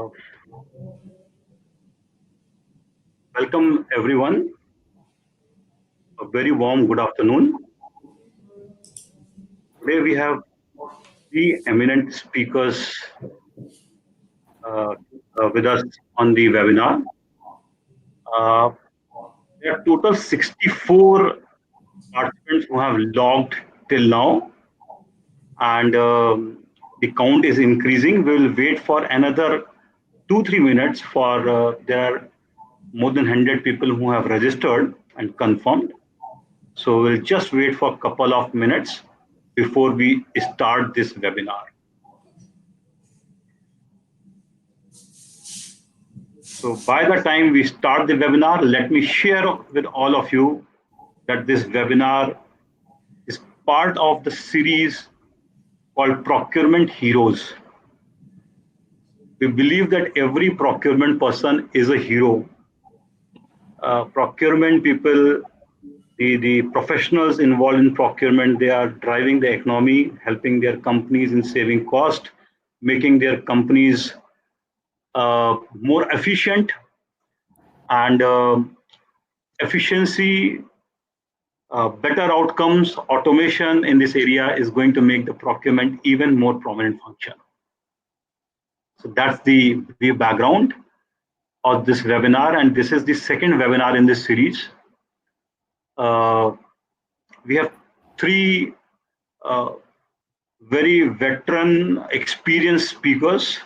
Uh, Welcome everyone. A very warm good afternoon. Today we have three eminent speakers uh, with us on the webinar. Uh, there are total 64 participants who have logged till now, and the count is increasing. We will wait for another 2-3 minutes for there are more than 100 people who have registered and confirmed. So we'll just wait for a couple of minutes before we start this webinar. So by the time we start the webinar, let me share with all of you that this webinar is part of the series called Procurement Heroes. We believe that every procurement person is a hero. Procurement people, the professionals involved in procurement, they are driving the economy, helping their companies in saving cost, making their companies more efficient, and efficiency, better outcomes, automation in this area is going to make the procurement even more prominent function. So that's the background of this webinar, and this is the second webinar in this series. We have three very veteran, experienced speakers.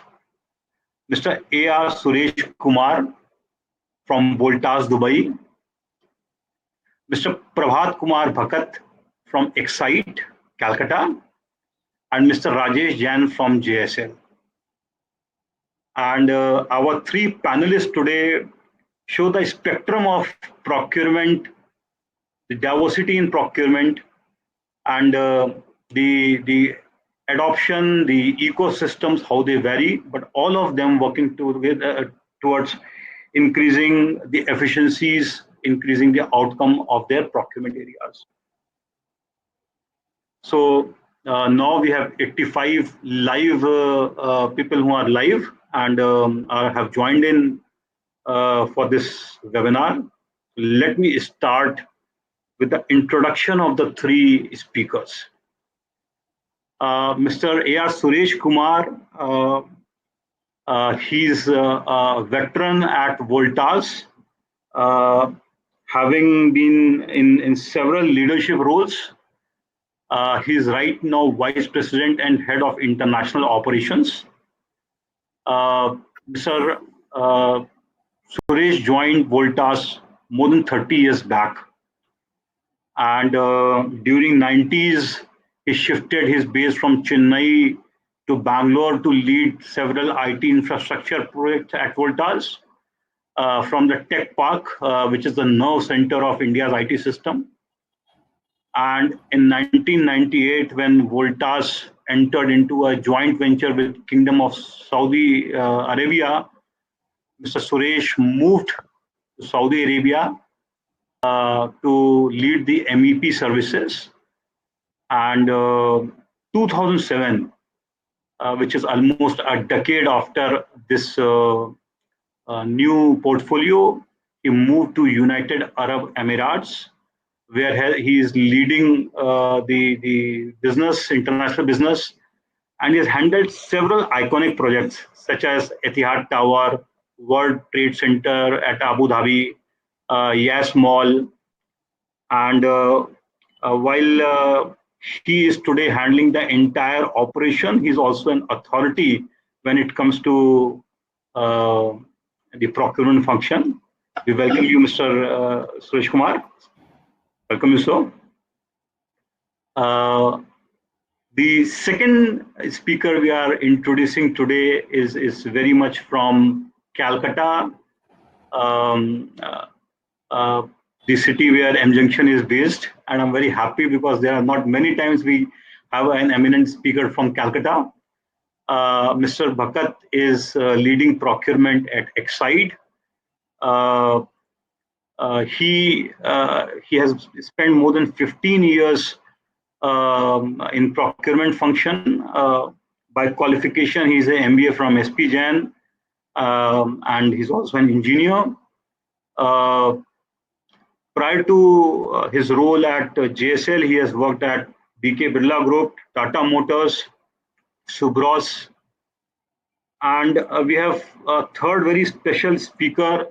Mr. A.R. Suresh Kumar from Voltas, Dubai. Mr. Prabhat Kumar Bhakat from Excite, Calcutta, and Mr. Rajesh Jain from JSL. And our three panelists today show the spectrum of procurement, the diversity in procurement, and the adoption, the ecosystems, how they vary, but all of them working towards increasing the efficiencies, increasing the outcome of their procurement areas. So now we have 85 live people who are live and have joined in for this webinar. Let me start with the introduction of the three speakers. Mr. A.R. Suresh Kumar, he's a veteran at Voltas, having been in several leadership roles. He's right now Vice President and Head of International Operations. Mr. Suresh joined Voltas more than 30 years back. And during 90s, he shifted his base from Chennai to Bangalore to lead several IT infrastructure projects at Voltas from the Tech Park, which is the nerve center of India's IT system. And in 1998, when Voltas entered into a joint venture with Kingdom of Saudi Arabia, Mr. Suresh moved to Saudi Arabia to lead the MEP services. And 2007, which is almost a decade after this new portfolio, he moved to United Arab Emirates, where he is leading the business, international business, and he has handled several iconic projects such as Etihad Tower, World Trade Center at Abu Dhabi, Yas Mall, and while he is today handling the entire operation, he is also an authority when it comes to the procurement function. We welcome you, Mr. Suresh Kumar. Welcome you, sir. The second speaker we are introducing today is very much from Calcutta, the city where M Junction is based, and I'm very happy because there are not many times we have an eminent speaker from Calcutta. Mr. Bhakat is leading procurement at Excite. He has spent more than 15 years in procurement function. By qualification, he is an MBA from SP Jain, and he's also an engineer. Prior to his role at JSL, he has worked at BK Birla Group, Tata Motors, Subros, and we have a third very special speaker,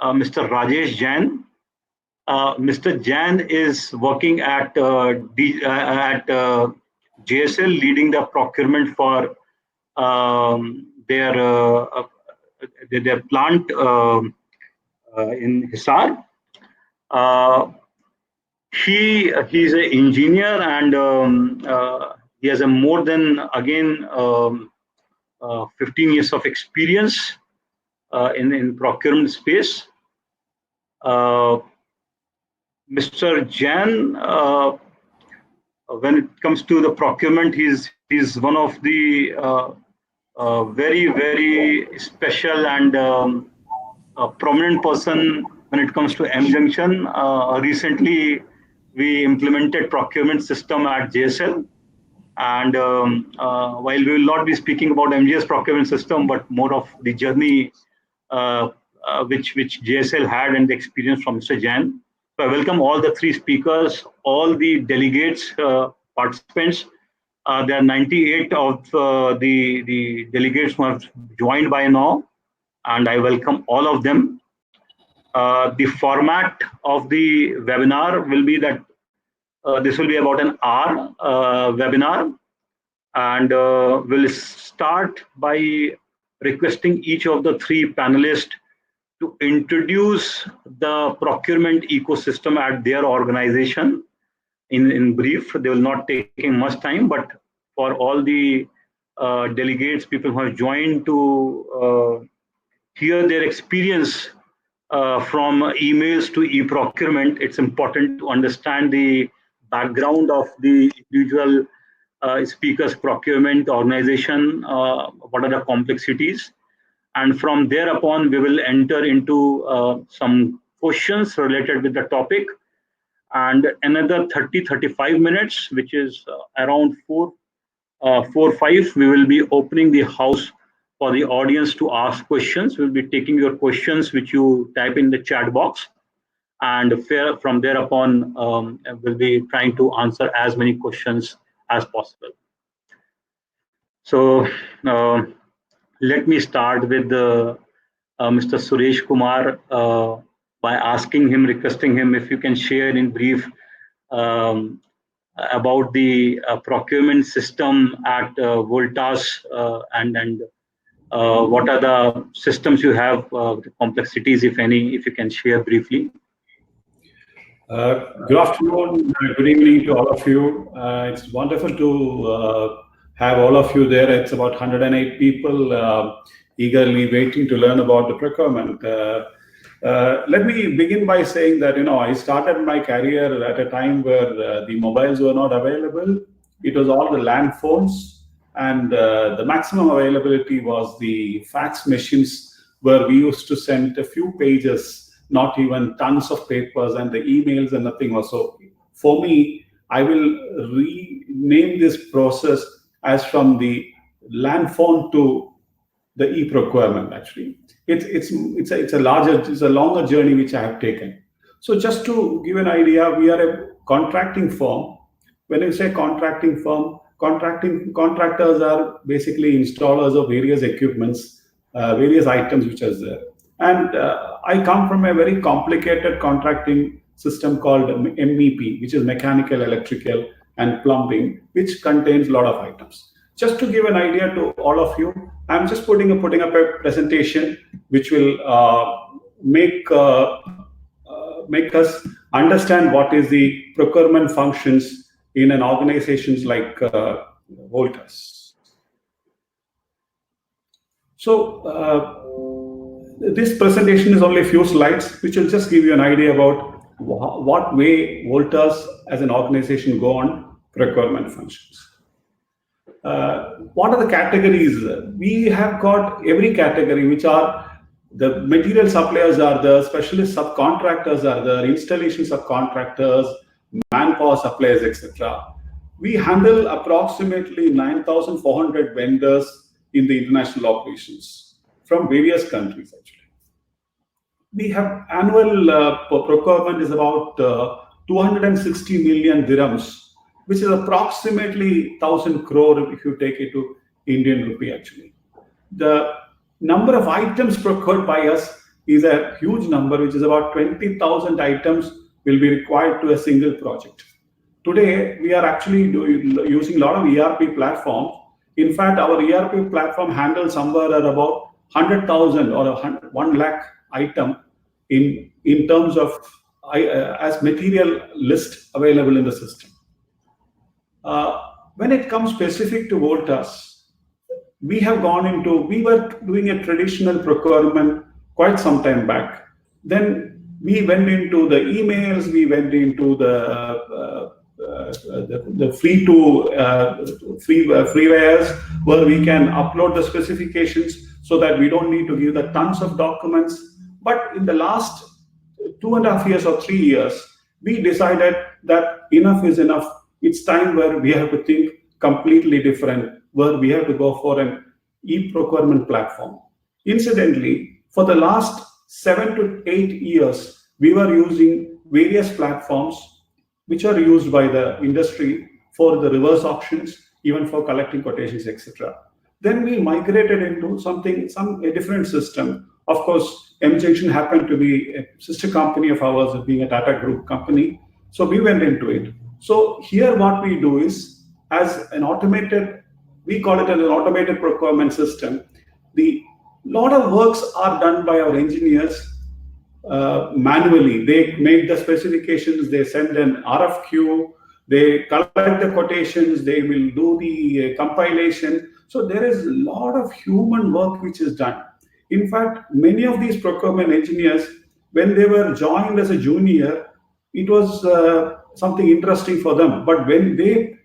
Mr. Rajesh Jain. Mr. Jain is working at JSL, leading the procurement for their plant in Hisar. He's an engineer, and he has a more than 15 years of experience in procurement space. Mr. Jain, when it comes to the procurement, he's one of the very special and prominent person when it comes to M Junction. Recently, we implemented procurement system at JSL, and while we will not be speaking about MGS procurement system, but more of the journey which JSL had and the experience from Mr. Jain. So I welcome all the three speakers, all the delegates, participants. There are 98 of the delegates who have joined by now, and I welcome all of them. The format of the webinar will be that this will be about an hour webinar, and we'll start by requesting each of the three panelists to introduce the procurement ecosystem at their organization in brief. They will not take much time, but for all the delegates, people who have joined to hear their experience from emails to e-procurement, it's important to understand the background of the individual speakers' procurement organization, what are the complexities. And from thereupon, we will enter into some questions related with the topic. And another 30-35 minutes, which is around 4 or 5, we will be opening the house for the audience to ask questions. We'll be taking your questions, which you type in the chat box. And from thereupon, we'll be trying to answer as many questions as possible. So let me start with Mr. Suresh Kumar by asking him, requesting him if you can share in brief about the procurement system at Voltas and what are the systems you have, the complexities, if any, if you can share briefly. Good afternoon, good evening to all of you. It's wonderful to have all of you there. It's about 108 people eagerly waiting to learn about the procurement. Let me begin by saying that, I started my career at a time where the mobiles were not available. It was all the land phones, and the maximum availability was the fax machines, where we used to send a few pages, not even tons of papers, and the emails and nothing was. So for me, I will rename this process as from the land phone to the e-procurement. Actually, it's a longer journey which I have taken. So just to give an idea, we are a contracting firm. When you say contracting firm, contractors are basically installers of various equipments, various items which are there. And I come from a very complicated contracting system called MEP, which is mechanical, electrical, and plumbing, which contains a lot of items. Just to give an idea to all of you, I'm just putting up a presentation which will make us understand what is the procurement functions in an organizations like Voltas. So this presentation is only a few slides, which will just give you an idea about what way Voltas as an organization go on procurement functions. What are the categories? We have got every category, which are the material suppliers are the specialist subcontractors are the installation subcontractors, manpower suppliers, etc. We handle approximately 9,400 vendors in the international operations. from various countries actually. We have annual procurement is about 260 million dirhams, which is approximately 1,000 crore if you take it to Indian rupee actually. The number of items procured by us is a huge number, which is about 20,000 items will be required to a single project. Today, we are actually using a lot of ERP platforms. In fact, our ERP platform handles somewhere at about 100,000 or 1 lakh item in terms of as material list available in the system. When it comes specific to Voltas, we were doing a traditional procurement quite some time back. Then we went into the emails, we went into the freewares where we can upload the specifications so that we don't need to give the tons of documents. But in the last 2.5 years or 3 years, we decided that enough is enough. It's time where we have to think completely different, where we have to go for an e-procurement platform. Incidentally, for the last 7 to 8 years, we were using various platforms which are used by the industry for the reverse auctions, even for collecting quotations, etc. Then we migrated into a different system. Of course, M-Junction happened to be a sister company of ours, being a Tata Group company. So we went into it. So here what we do is, we call it an automated procurement system. Lot of works are done by our engineers manually. They make the specifications, they send an RFQ, they collect the quotations, they will do the compilation. So there is a lot of human work which is done. In fact, many of these procurement engineers, when they were joined as a junior, it was something interesting for them. But when they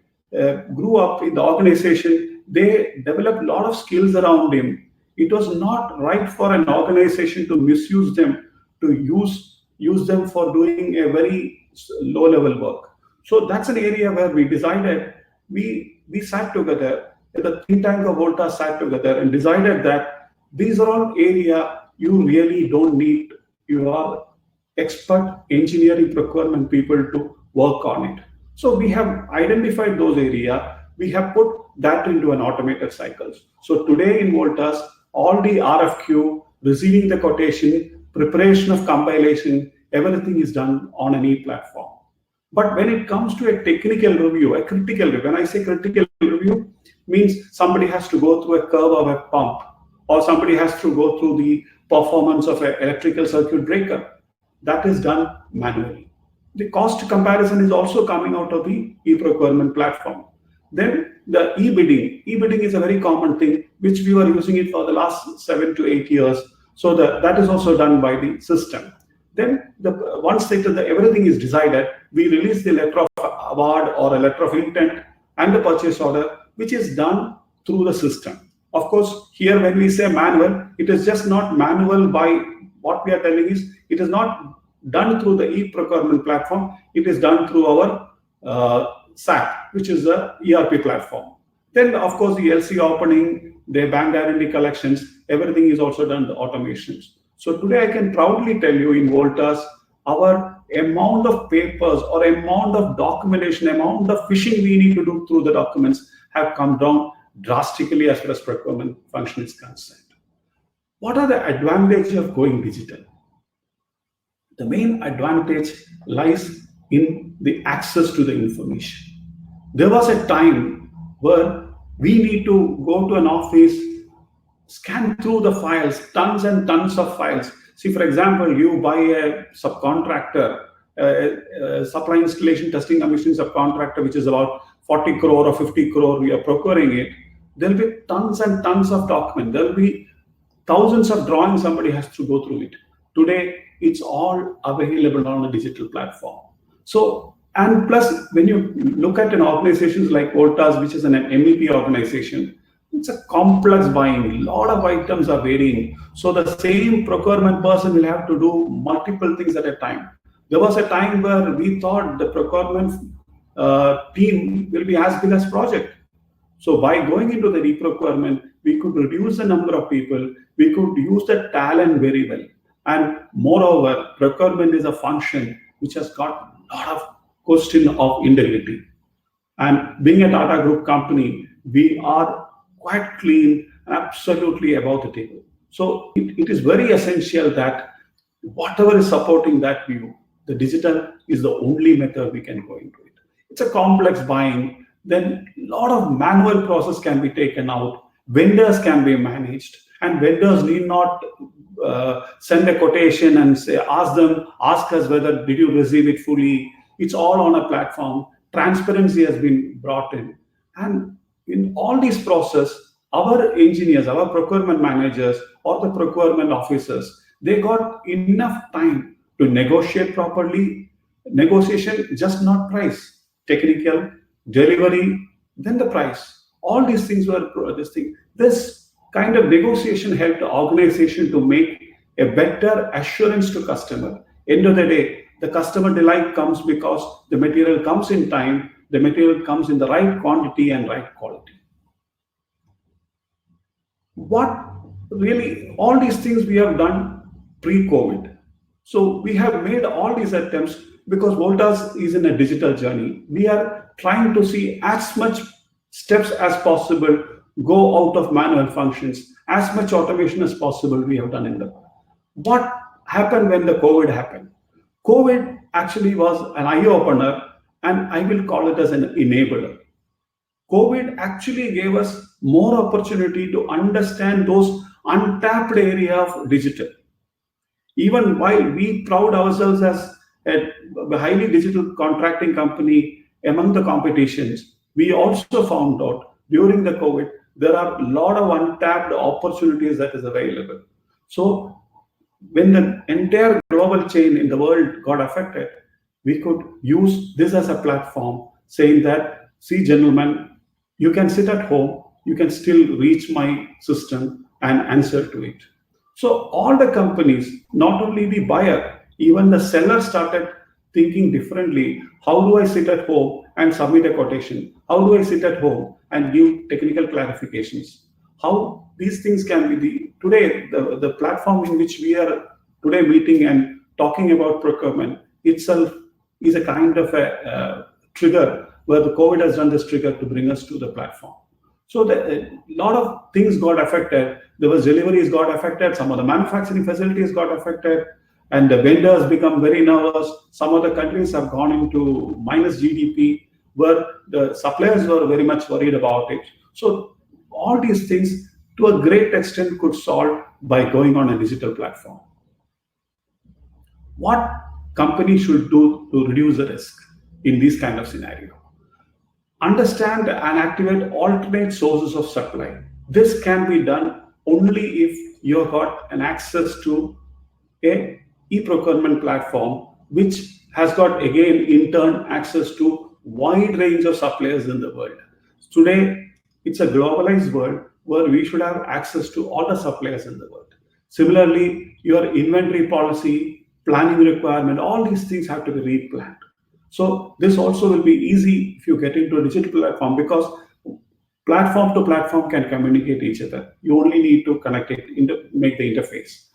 grew up in the organization, they developed a lot of skills around him. It was not right for an organization to misuse them, to use them for doing a very low-level work. So that's an area where we decided, we sat together, the think tank of Voltas sat together and decided that these are all area you really don't need your expert engineering procurement people to work on it. So we have identified those areas. We have put that into an automated cycles. So today in Voltas, all the RFQ, receiving the quotation, preparation of compilation, everything is done on an e-platform. But when it comes to a technical review, a critical review, when I say critical review, means somebody has to go through a curve of a pump, or somebody has to go through the performance of an electrical circuit breaker. That is done manually. The cost comparison is also coming out of the e-procurement platform. Then the e-bidding. E-bidding is a very common thing, which we were using it for the last 7 to 8 years. So that is also done by the system. Then once everything is decided, we release the letter of award or a letter of intent and the purchase order, which is done through the system. Of course, here when we say manual, it is just not manual by what we are telling is, it is not done through the e-procurement platform, it is done through our SAP, which is the ERP platform. Then, of course, the LC opening, the bank guarantee collections, everything is also done the automations. So today I can proudly tell you in Voltas, our amount of papers or amount of documentation, amount of fishing we need to do through the documents have come down drastically as far as procurement function is concerned. What are the advantages of going digital? The main advantage lies in the access to the information. There was a time where we need to go to an office, scan through the files, tons and tons of files. See, for example, you buy a subcontractor, supply installation testing commission subcontractor, which is about 40 crore or 50 crore, we are procuring it. There'll be tons and tons of documents. There'll be thousands of drawings somebody has to go through it. Today, it's all available on a digital platform. So, and plus, when you look at an organization like Voltas, which is an MEP organization, it's a complex buying. A lot of items are varying. So the same procurement person will have to do multiple things at a time. There was a time where we thought the procurement team will be as big as project. So by going into the e-procurement, we could reduce the number of people, we could use the talent very well. And moreover, procurement is a function which has got a lot of question of integrity. And being a Tata Group company, we are quite clean, absolutely above the table. So it is very essential that whatever is supporting that view, the digital is the only method we can go into it. It's a complex buying, then a lot of manual process can be taken out, vendors can be managed, and vendors need not send a quotation and say, ask us whether did you receive it fully. It's all on a platform. Transparency has been brought in. And in all these process, our engineers, our procurement managers, or the procurement officers, they got enough time to negotiate properly. Negotiation, just not price, technical, delivery, then the price. All these things were this thing. This kind of negotiation helped the organization to make a better assurance to customer. End of the day, the customer delight comes because the material comes in time, the material comes in the right quantity and right quality. What really, all these things we have done pre-COVID. So we have made all these attempts because Voltas is in a digital journey. We are trying to see as much steps as possible go out of manual functions, as much automation as possible we have done in the past. What happened when the COVID happened? COVID actually was an eye-opener, and I will call it as an enabler. COVID actually gave us more opportunity to understand those untapped area of digital. Even while we proud ourselves as a highly digital contracting company among the competitions, we also found out during the COVID, there are a lot of untapped opportunities that is available. So when the entire global chain in the world got affected, we could use this as a platform saying that, see gentlemen, you can sit at home, you can still reach my system and answer to it. So all the companies, not only the buyer, even the seller started thinking differently. How do I sit at home and submit a quotation? How do I sit at home and give technical clarifications? How these things can be today, the platform in which we are today meeting and talking about procurement itself is a kind of a trigger where the COVID has done this trigger to bring us to the platform. So a lot of things got affected. There was deliveries got affected. Some of the manufacturing facilities got affected, and the vendors become very nervous. Some of the countries have gone into minus GDP, where the suppliers were very much worried about it. So all these things, to a great extent, could solve by going on a digital platform. What company should do to reduce the risk in this kind of scenario? Understand and activate alternate sources of supply. This can be done only if you have got an access to a e-procurement platform, which has got, again, in turn, access to wide range of suppliers in the world. Today, it's a globalized world where we should have access to all the suppliers in the world. Similarly, your inventory policy, planning requirement, all these things have to be replanned. So this also will be easy if you get into a digital platform, because platform to platform can communicate each other. You only need to connect it, make the interface.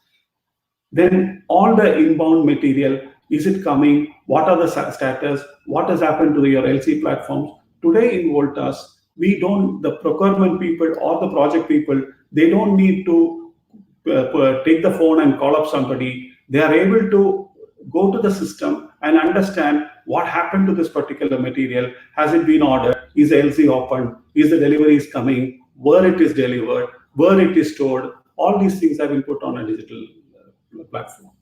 Then all the inbound material, is it coming? What are the status? What has happened to your LC platforms? Today in Voltas, the procurement people or the project people, they don't need to take the phone and call up somebody. They are able to go to the system and understand what happened to this particular material. Has it been ordered? Is the LC opened? Is the delivery is coming? Where it is delivered? Where it is stored? All these things have been put on a digital platform.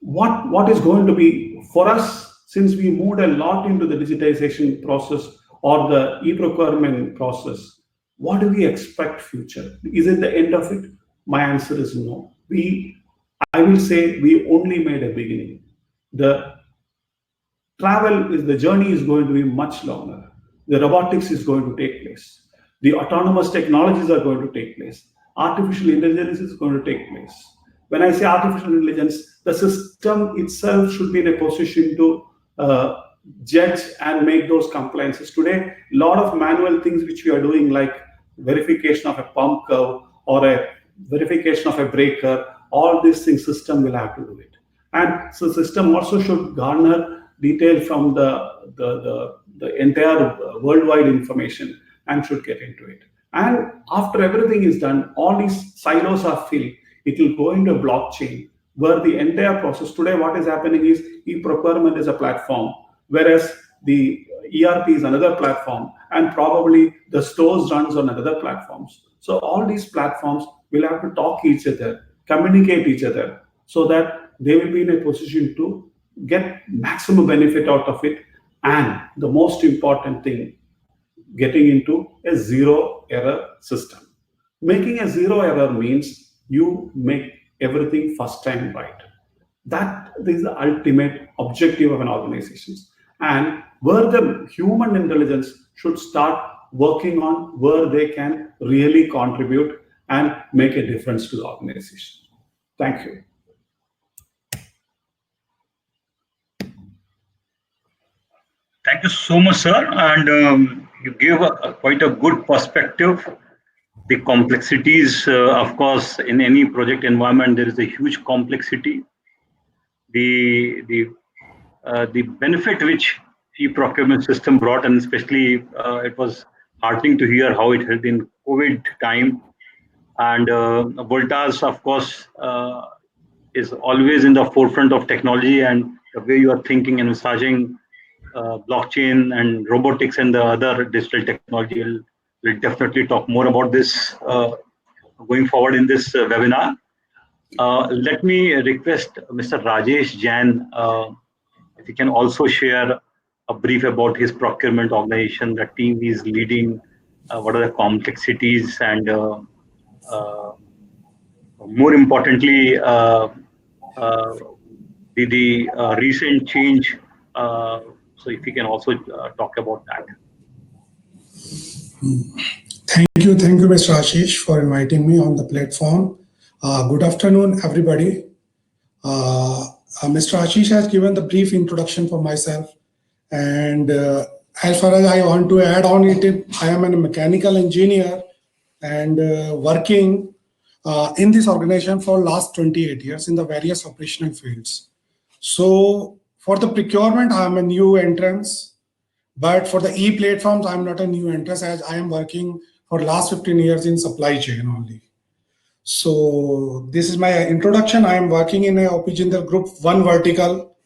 What is going to be for us, since we moved a lot into the digitization process or the e-procurement process, what do we expect future? Is it the end of it? My answer is no. I will say we only made a beginning. The journey is going to be much longer. The robotics is going to take place. The autonomous technologies are going to take place. Artificial intelligence is going to take place. When I say artificial intelligence, the system itself should be in a position to judge and make those compliances. Today, a lot of manual things which we are doing, like verification of a pump curve or a verification of a breaker, all these things system will have to do it. And so system also should garner detail from the entire worldwide information and should get into it. And after everything is done, all these silos are filled. It will go into a blockchain where the entire process, today what is happening is e-procurement is a platform, whereas the ERP is another platform, and probably the stores runs on another platforms. So all these platforms will have to talk each other, communicate each other, so that they will be in a position to get maximum benefit out of it. And the most important thing, getting into a zero error system. Making a zero error means you make everything first time right. That is the ultimate objective of an organization, and where the human intelligence should start working on, where they can really contribute and make a difference to the organization. Thank you. Thank you so much, sir. And you gave quite a good perspective. The complexities, of course, in any project environment, there is a huge complexity. The benefit which e-procurement system brought, and especially it was heartening to hear how it helped in COVID time. And Voltas, of course, is always in the forefront of technology, and the way you are thinking and massaging blockchain and robotics and the other digital technology. We'll definitely talk more about this going forward in this webinar. Let me request Mr. Rajesh Jain, if he can also share a brief about his procurement organization, the team he is leading, what are the complexities, and more importantly, the recent change. So if you can also talk about that. Thank you, Mr. Ashish, for inviting me on the platform. Good afternoon, everybody. Mr. Ashish has given the brief introduction for myself, and as far as I want to add on it, I am a mechanical engineer and working in this organization for last 28 years in the various operational fields. So for the procurement, I am a new entrant, but for the e-platforms, I am not a new entrant, as I am working for last 15 years in supply chain only. So this is my introduction. I am working in a OP Jindal Group 1 vertical,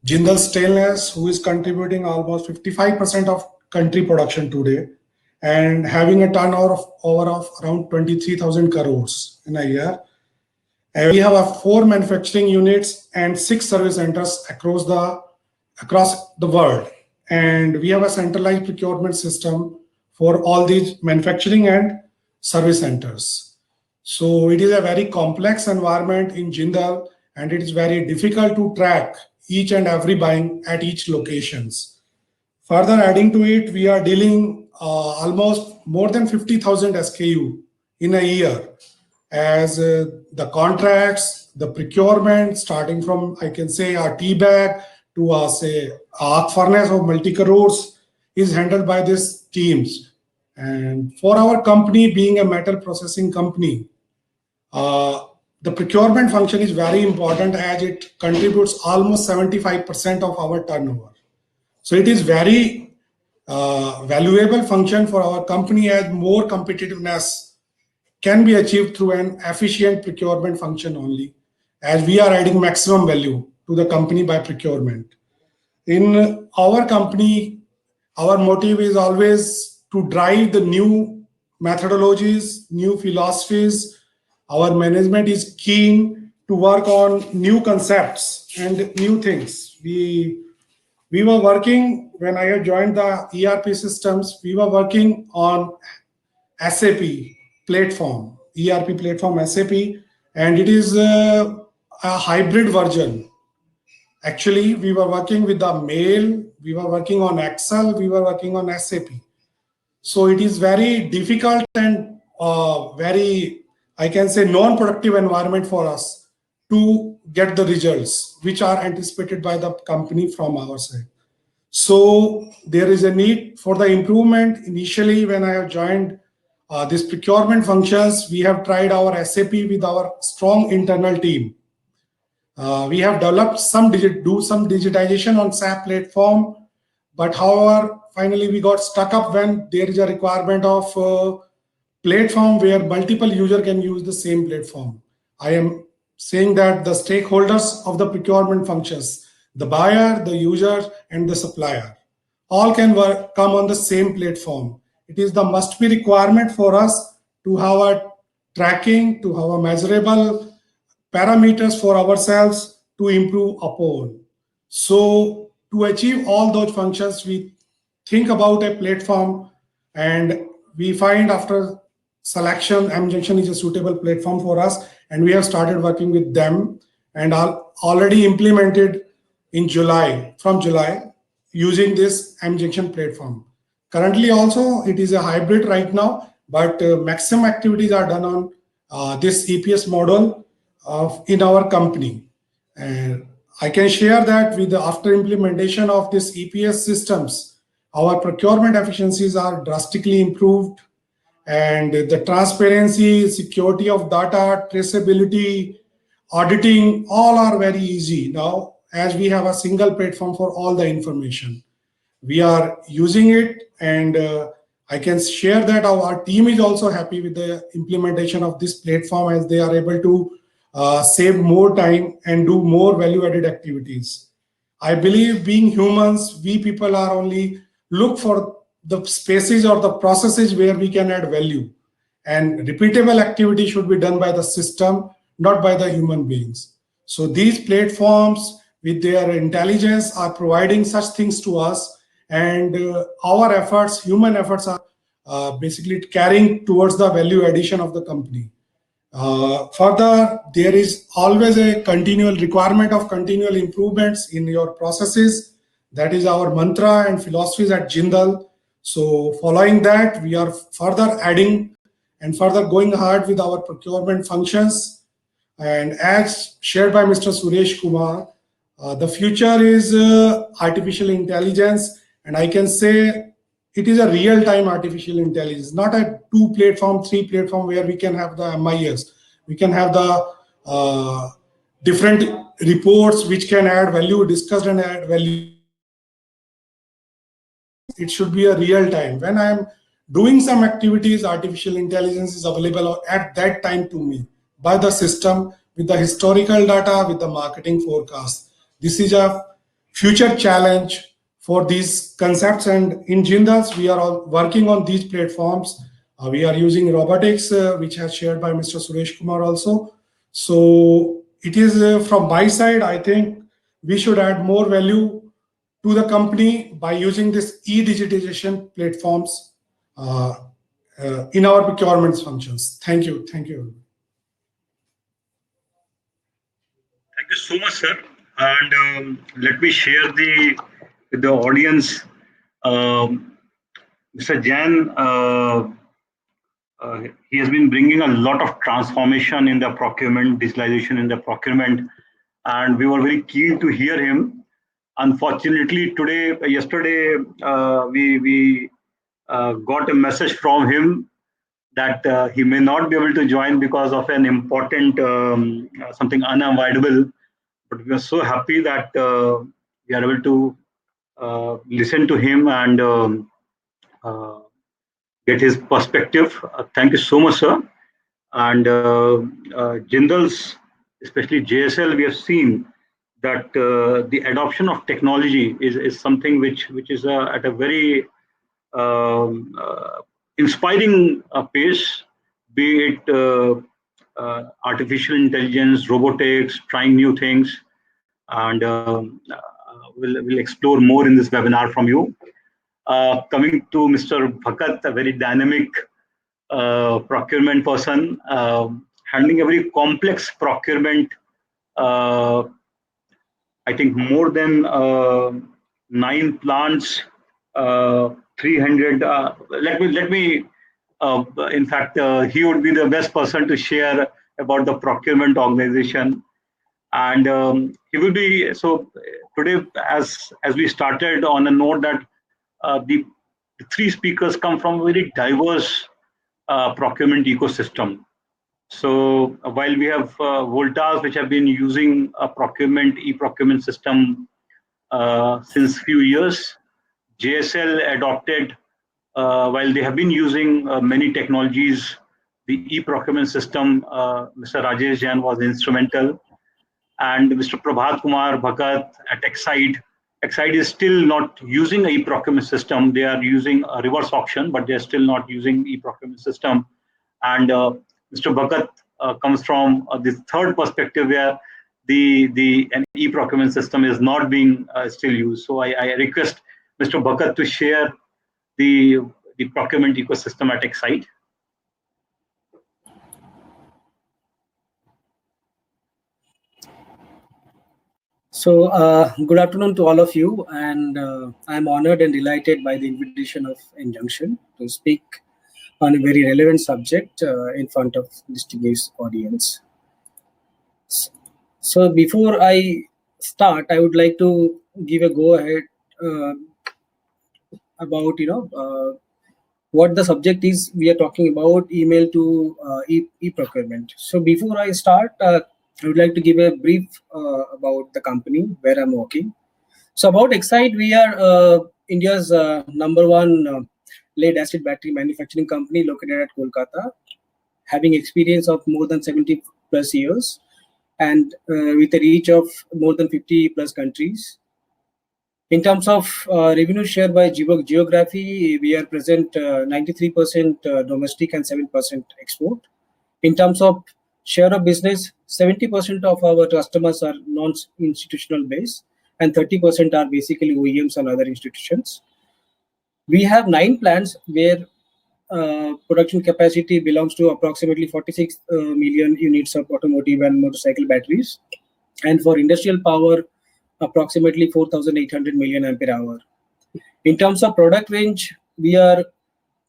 Jindal Stainless, who is contributing almost 55% of country production today, and having a turnover of around 23,000 crores in a year. And we have 4 manufacturing units and 6 service centers across the world. And we have a centralized procurement system for all these manufacturing and service centers. So it is a very complex environment in Jindal, and it is very difficult to track each and every buying at each locations. Further adding to it, we are dealing almost more than 50,000 SKU in a year, as the contracts, the procurement, starting from, I can say, our tea bag to say arc furnace or multi-crores, is handled by these teams. And for our company, being a metal processing company, the procurement function is very important, as it contributes almost 75% of our turnover. So it is very valuable function for our company, as more competitiveness can be achieved through an efficient procurement function only, as we are adding maximum value to the company by procurement. In our company, our motive is always to drive the new methodologies, new philosophies. Our management is keen to work on new concepts and new things. We were working, when I had joined the ERP systems, we were working on SAP platform, ERP platform SAP, and it is a hybrid version. Actually, we were working with the mail, we were working on Excel, we were working on SAP. So it is very difficult and very, I can say, non-productive environment for us to get the results which are anticipated by the company from our side. So there is a need for the improvement. Initially, when I have joined this procurement functions, we have tried our SAP with our strong internal team. We have developed some digitization on SAP platform, but however, finally we got stuck up when there is a requirement of platform where multiple user can use the same platform. I am saying that the stakeholders of the procurement functions, the buyer, the user, and the supplier, all can come on the same platform. It is the must-be requirement for us to have a tracking, to have a measurable parameters for ourselves to improve upon. So to achieve all those functions, we think about a platform, and we find after selection, mJunction is a suitable platform for us, and we have started working with them and are already implemented in from July, using this mJunction platform. Currently also, it is a hybrid right now, but maximum activities are done on this EPS model in our company. And I can share that with the after implementation of this EPS systems, our procurement efficiencies are drastically improved, and the transparency, security of data, traceability, auditing, all are very easy now, as we have a single platform for all the information. We are using it, and I can share that our team is also happy with the implementation of this platform, as they are able to save more time and do more value-added activities. I believe, being humans, we people are only look for the spaces or the processes where we can add value, and repeatable activity should be done by the system, not by the human beings. So these platforms with their intelligence are providing such things to us, and our efforts, human efforts, are basically carrying towards the value addition of the company. Further, there is always a continual requirement of continual improvements in your processes. That is our mantra and philosophies at Jindal. So following that, we are further adding and further going hard with our procurement functions. And as shared by Mr. Suresh Kumar, the future is artificial intelligence, and I can say it is a real-time artificial intelligence, not a 2 platform, 3 platform where we can have the MIS. We can have the different reports which can add value, discussed and add value. It should be a real time. When I am doing some activities, artificial intelligence is available at that time to me by the system, with the historical data, with the marketing forecast. This is a future challenge for these concepts, and in Jindals, we are all working on these platforms. We are using robotics, which has shared by Mr. Suresh Kumar also. So it is from my side, I think we should add more value to the company by using this e-digitization platforms in our procurement functions. Thank you. Thank you. Thank you so much, sir. And let me share with the audience. Mr. Jain, he has been bringing a lot of transformation in the procurement, digitalization in the procurement, and we were very keen to hear him. Unfortunately, yesterday, we got a message from him that he may not be able to join because of an important something unavoidable. But we are so happy that we are able to listen to him and get his perspective. Thank you so much, sir. And Jindals, especially JSL, we have seen that the adoption of technology is something which is at a very inspiring pace, be it artificial intelligence, robotics, trying new things, and we'll explore more in this webinar from you. Coming to Mr. Bhakat, a very dynamic procurement person, handling a very complex procurement. I think more than 9 plants, 300. Let me. In fact, he would be the best person to share about the procurement organization, and he will be. So today, as we started on a note that the three speakers come from a very diverse procurement ecosystem. So while we have Voltas, which have been using a e-procurement system since few years, JSL adopted, while they have been using many technologies, the e-procurement system. Mr. Rajesh Jain was instrumental, and Mr. Prabhat Kumar Bhagat at Exide. Exide is still not using a e-procurement system. They are using a reverse auction, but they're still not using e-procurement system. And Mr. Bhagat comes from this third perspective where an e-procurement system is not being still used. So I request Mr. Bhagat to share the procurement ecosystem at Exide. So, good afternoon to all of you, and I'm honored and delighted by the invitation of Injunction to speak on a very relevant subject in front of distinguished audience. So, before I start, I would like to give a go-ahead about what the subject is we are talking about, email to e-procurement. So, before I start, I would like to give a brief about the company where I'm working. So about Exide, we are India's #1 lead acid battery manufacturing company located at Kolkata, having experience of more than 70 plus years and with a reach of more than 50 plus countries. In terms of revenue share by geography, we are present 93% domestic and 7% export. In terms of share of business, 70% of our customers are non-institutional base and 30% are basically OEMs and other institutions. We have 9 plants where production capacity belongs to approximately 46 million units of automotive and motorcycle batteries, and for industrial power, approximately 4,800 million ampere hour. In terms of product range, we are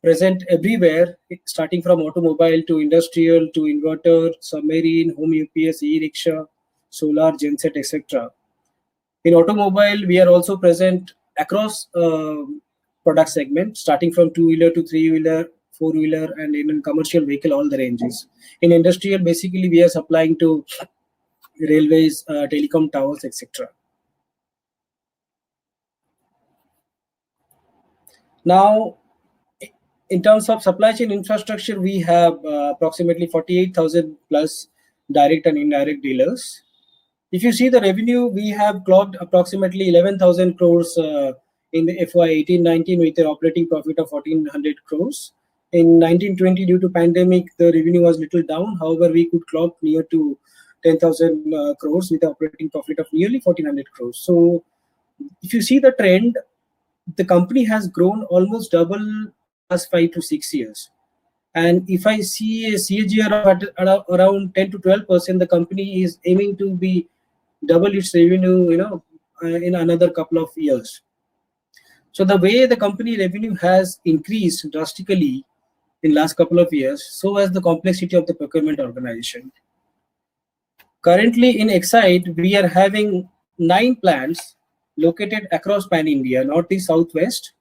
present everywhere, starting from automobile to industrial to inverter, submarine, home UPS, e-rickshaw, solar, genset, etc. In automobile, we are also present across product segment, starting from 2-wheeler to 3-wheeler, 4-wheeler, and in commercial vehicle, all the ranges. In industrial, basically, we are supplying to railways, telecom towers, etc. Now, in terms of supply chain infrastructure, we have approximately 48,000 plus direct and indirect dealers. If you see the revenue, we have clocked approximately 11,000 crores in the FY 18-19 with an operating profit of 1,400 crores. In 19-20, due to pandemic, the revenue was little down. However, we could clock near to 10,000 crores with an operating profit of nearly 1,400 crores. So, if you see the trend, the company has grown almost double last 5 to 6 years. And if I see a CAGR at around 10 to 12%, the company is aiming to be double its revenue, in another couple of years. So the way the company revenue has increased drastically in last couple of years, so has the complexity of the procurement organization. Currently in Exide, we are having 9 plants located across Pan-India, Northeast, Southwest.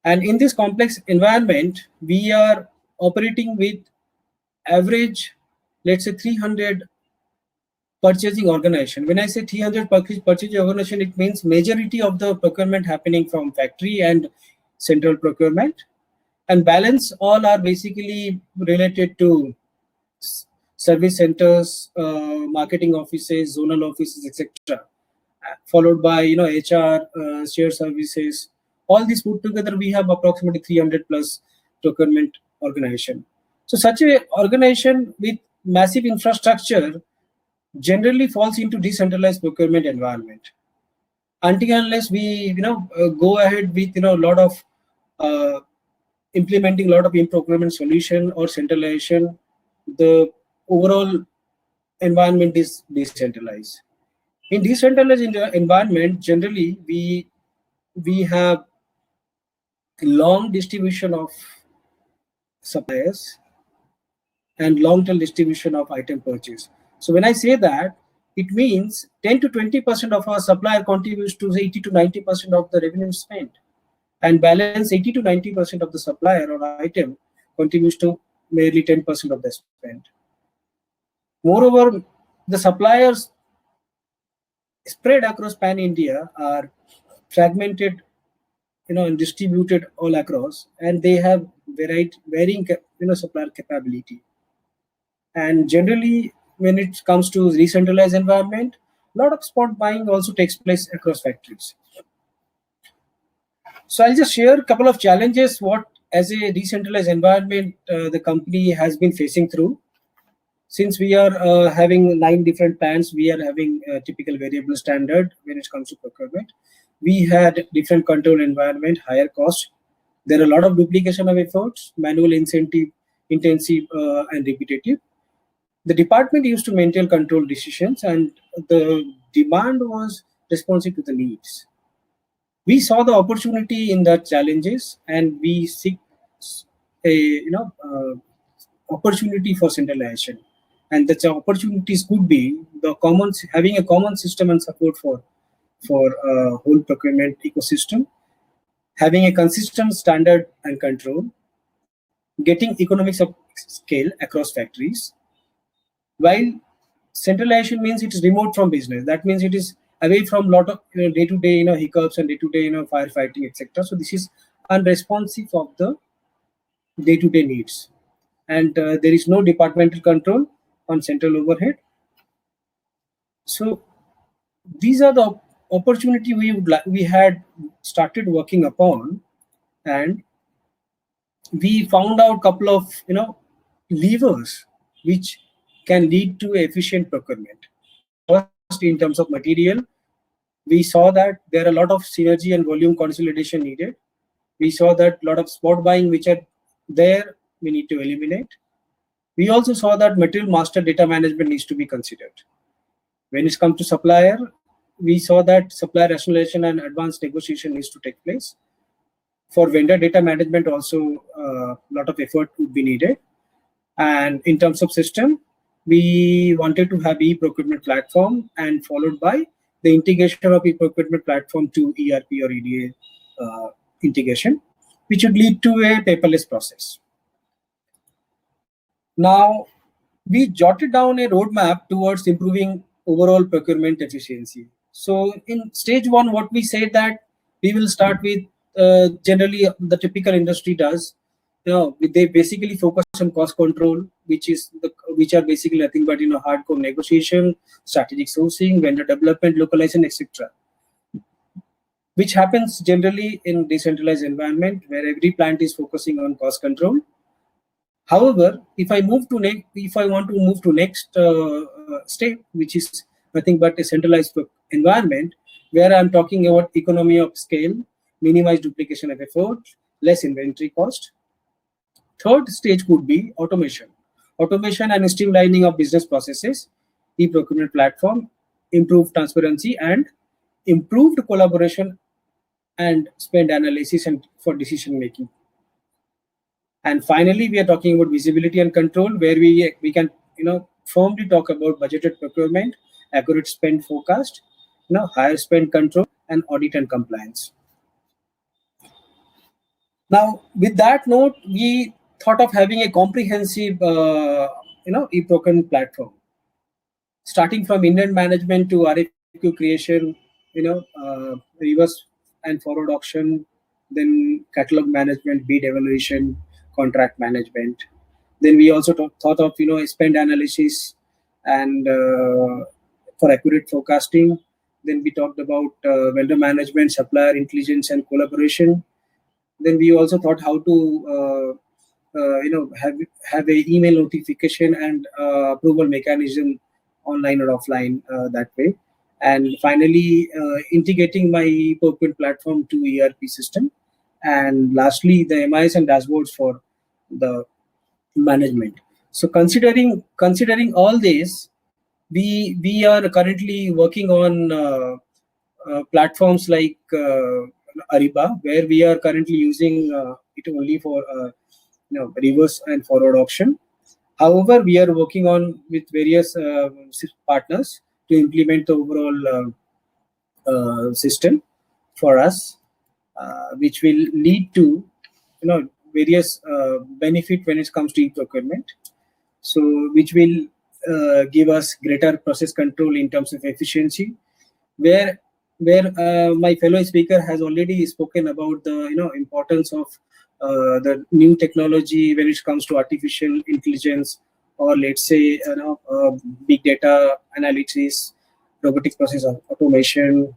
And in this complex environment, we are operating with average, let's say 300 purchasing organization. When I say 300 purchasing organization, it means majority of the procurement happening from factory and central procurement, and balance all are basically related to service centers, marketing offices, zonal offices, etc. Followed by HR, shared services. All these put together, we have approximately 300 plus procurement organization. So such a organization with massive infrastructure generally falls into decentralized procurement environment. Until unless we go ahead with a lot of implementing a lot of procurement solution or centralization, the overall environment is decentralized. In decentralized environment, generally we have long distribution of suppliers and long-term distribution of item purchase. So when I say that, it means 10 to 20% of our supplier contributes to 80 to 90% of the revenue spent, and balance 80 to 90% of the supplier or item contributes to merely 10% of the spend. Moreover, the suppliers spread across pan-India are fragmented, and distributed all across, and they have varying supplier capability. And generally, when it comes to decentralized environment, a lot of spot buying also takes place across factories. So I'll just share a couple of challenges what as a decentralized environment the company has been facing through. Since we are having 9 different plants, we are having a typical variable standard when it comes to procurement. We had different control environment, higher cost. There are a lot of duplication of efforts, manual intensive and repetitive. The department used to maintain control decisions, and the demand was responsive to the needs. We saw the opportunity in the challenges, and we seek a opportunity for centralization. And the opportunities could be having a common system and support for whole procurement ecosystem, having a consistent standard and control, getting economics of scale across factories. While centralization means it is remote from business, that means it is away from lot of day-to-day hiccups and day-to-day firefighting, etc. So this is unresponsive of the day-to-day needs, and there is no departmental control on central overhead. So these are the opportunity we had started working upon, and we found out couple of levers which can lead to efficient procurement. First, in terms of material, we saw that there are a lot of synergy and volume consolidation needed. We saw that a lot of spot buying which are there, we need to eliminate. We also saw that material master data management needs to be considered. When it comes to supplier, we saw that supplier rationalization and advanced negotiation needs to take place. For vendor data management also, a lot of effort would be needed. And in terms of system, we wanted to have e-procurement platform, and followed by the integration of e-procurement platform to ERP or EDA integration, which would lead to a paperless process. Now, we jotted down a roadmap towards improving overall procurement efficiency. So in stage 1, what we said that we will start with generally the typical industry does. They basically focus on cost control, which are basically nothing but hardcore negotiation, strategic sourcing, vendor development, localization, etc. Which happens generally in decentralized environment where every plant is focusing on cost control. However, if I want to move to next step, which is nothing but a centralized environment, where I'm talking about economy of scale, minimize duplication of effort, less inventory cost. Third stage could be automation and streamlining of business processes, e-procurement platform, improved transparency, and improved collaboration and spend analysis and for decision making. And finally, we are talking about visibility and control, where we can firmly talk about budgeted procurement, accurate spend forecast, higher spend control, and audit and compliance. Now, with that note, we thought of having a comprehensive e-procurement platform, starting from intent management to RFQ creation, reverse and forward auction, then catalog management, bid evaluation, contract management. Then we also thought of spend analysis and for accurate forecasting. Then we talked about vendor management, supplier intelligence and collaboration. Then we also thought how to have a email notification and approval mechanism online or offline that way. And finally, integrating my procurement platform to ERP system. And lastly, the MIS and dashboards for the management. So considering all this, we are currently working on platforms like Ariba, where we are currently using it only for reverse and forward auction. However, we are working on with various partners to implement the overall system for us, which will lead to various benefit when it comes to e-procurement. So which will give us greater process control in terms of efficiency, where my fellow speaker has already spoken about the importance of the new technology when it comes to artificial intelligence, or let's say big data analysis, robotic process automation,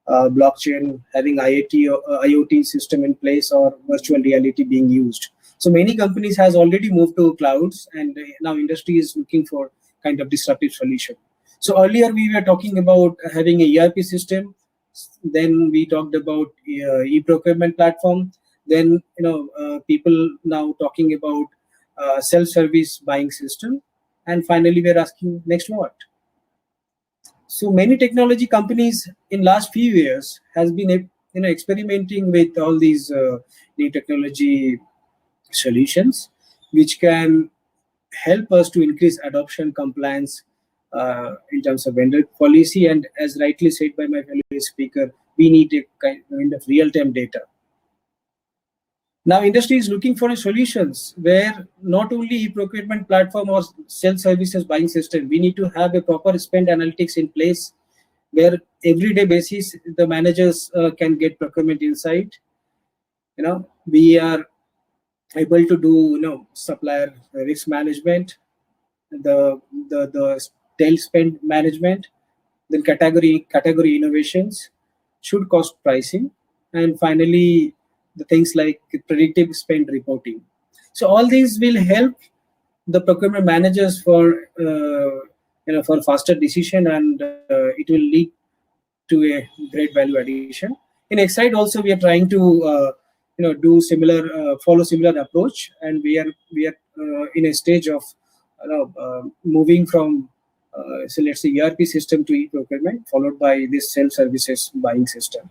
blockchain, having IoT system in place, or virtual reality being used. So many companies has already moved to clouds, and now industry is looking for kind of disruptive solution. So earlier we were talking about having a ERP system, then we talked about e-procurement platform, then people now talking about self-service buying system, and finally we're asking next what. So many technology companies in last few years has been experimenting with all these new technology solutions, which can help us to increase adoption, compliance in terms of vendor policy, and as rightly said by my fellow speaker, we need a kind of real-time data. Now industry is looking for solutions where not only e-procurement platform or self-services buying system, we need to have a proper spend analytics in place, where everyday basis the managers can get procurement insight. We are able to do supplier risk management, the tail spend management, then category innovations, should cost pricing, and finally the things like predictive spend reporting. So all these will help the procurement managers for for faster decision, and it will lead to a great value addition. In Excite also we are trying to do similar, follow similar approach, and we are in a stage of moving from so let's say ERP system to e-procurement, followed by this self-services buying system.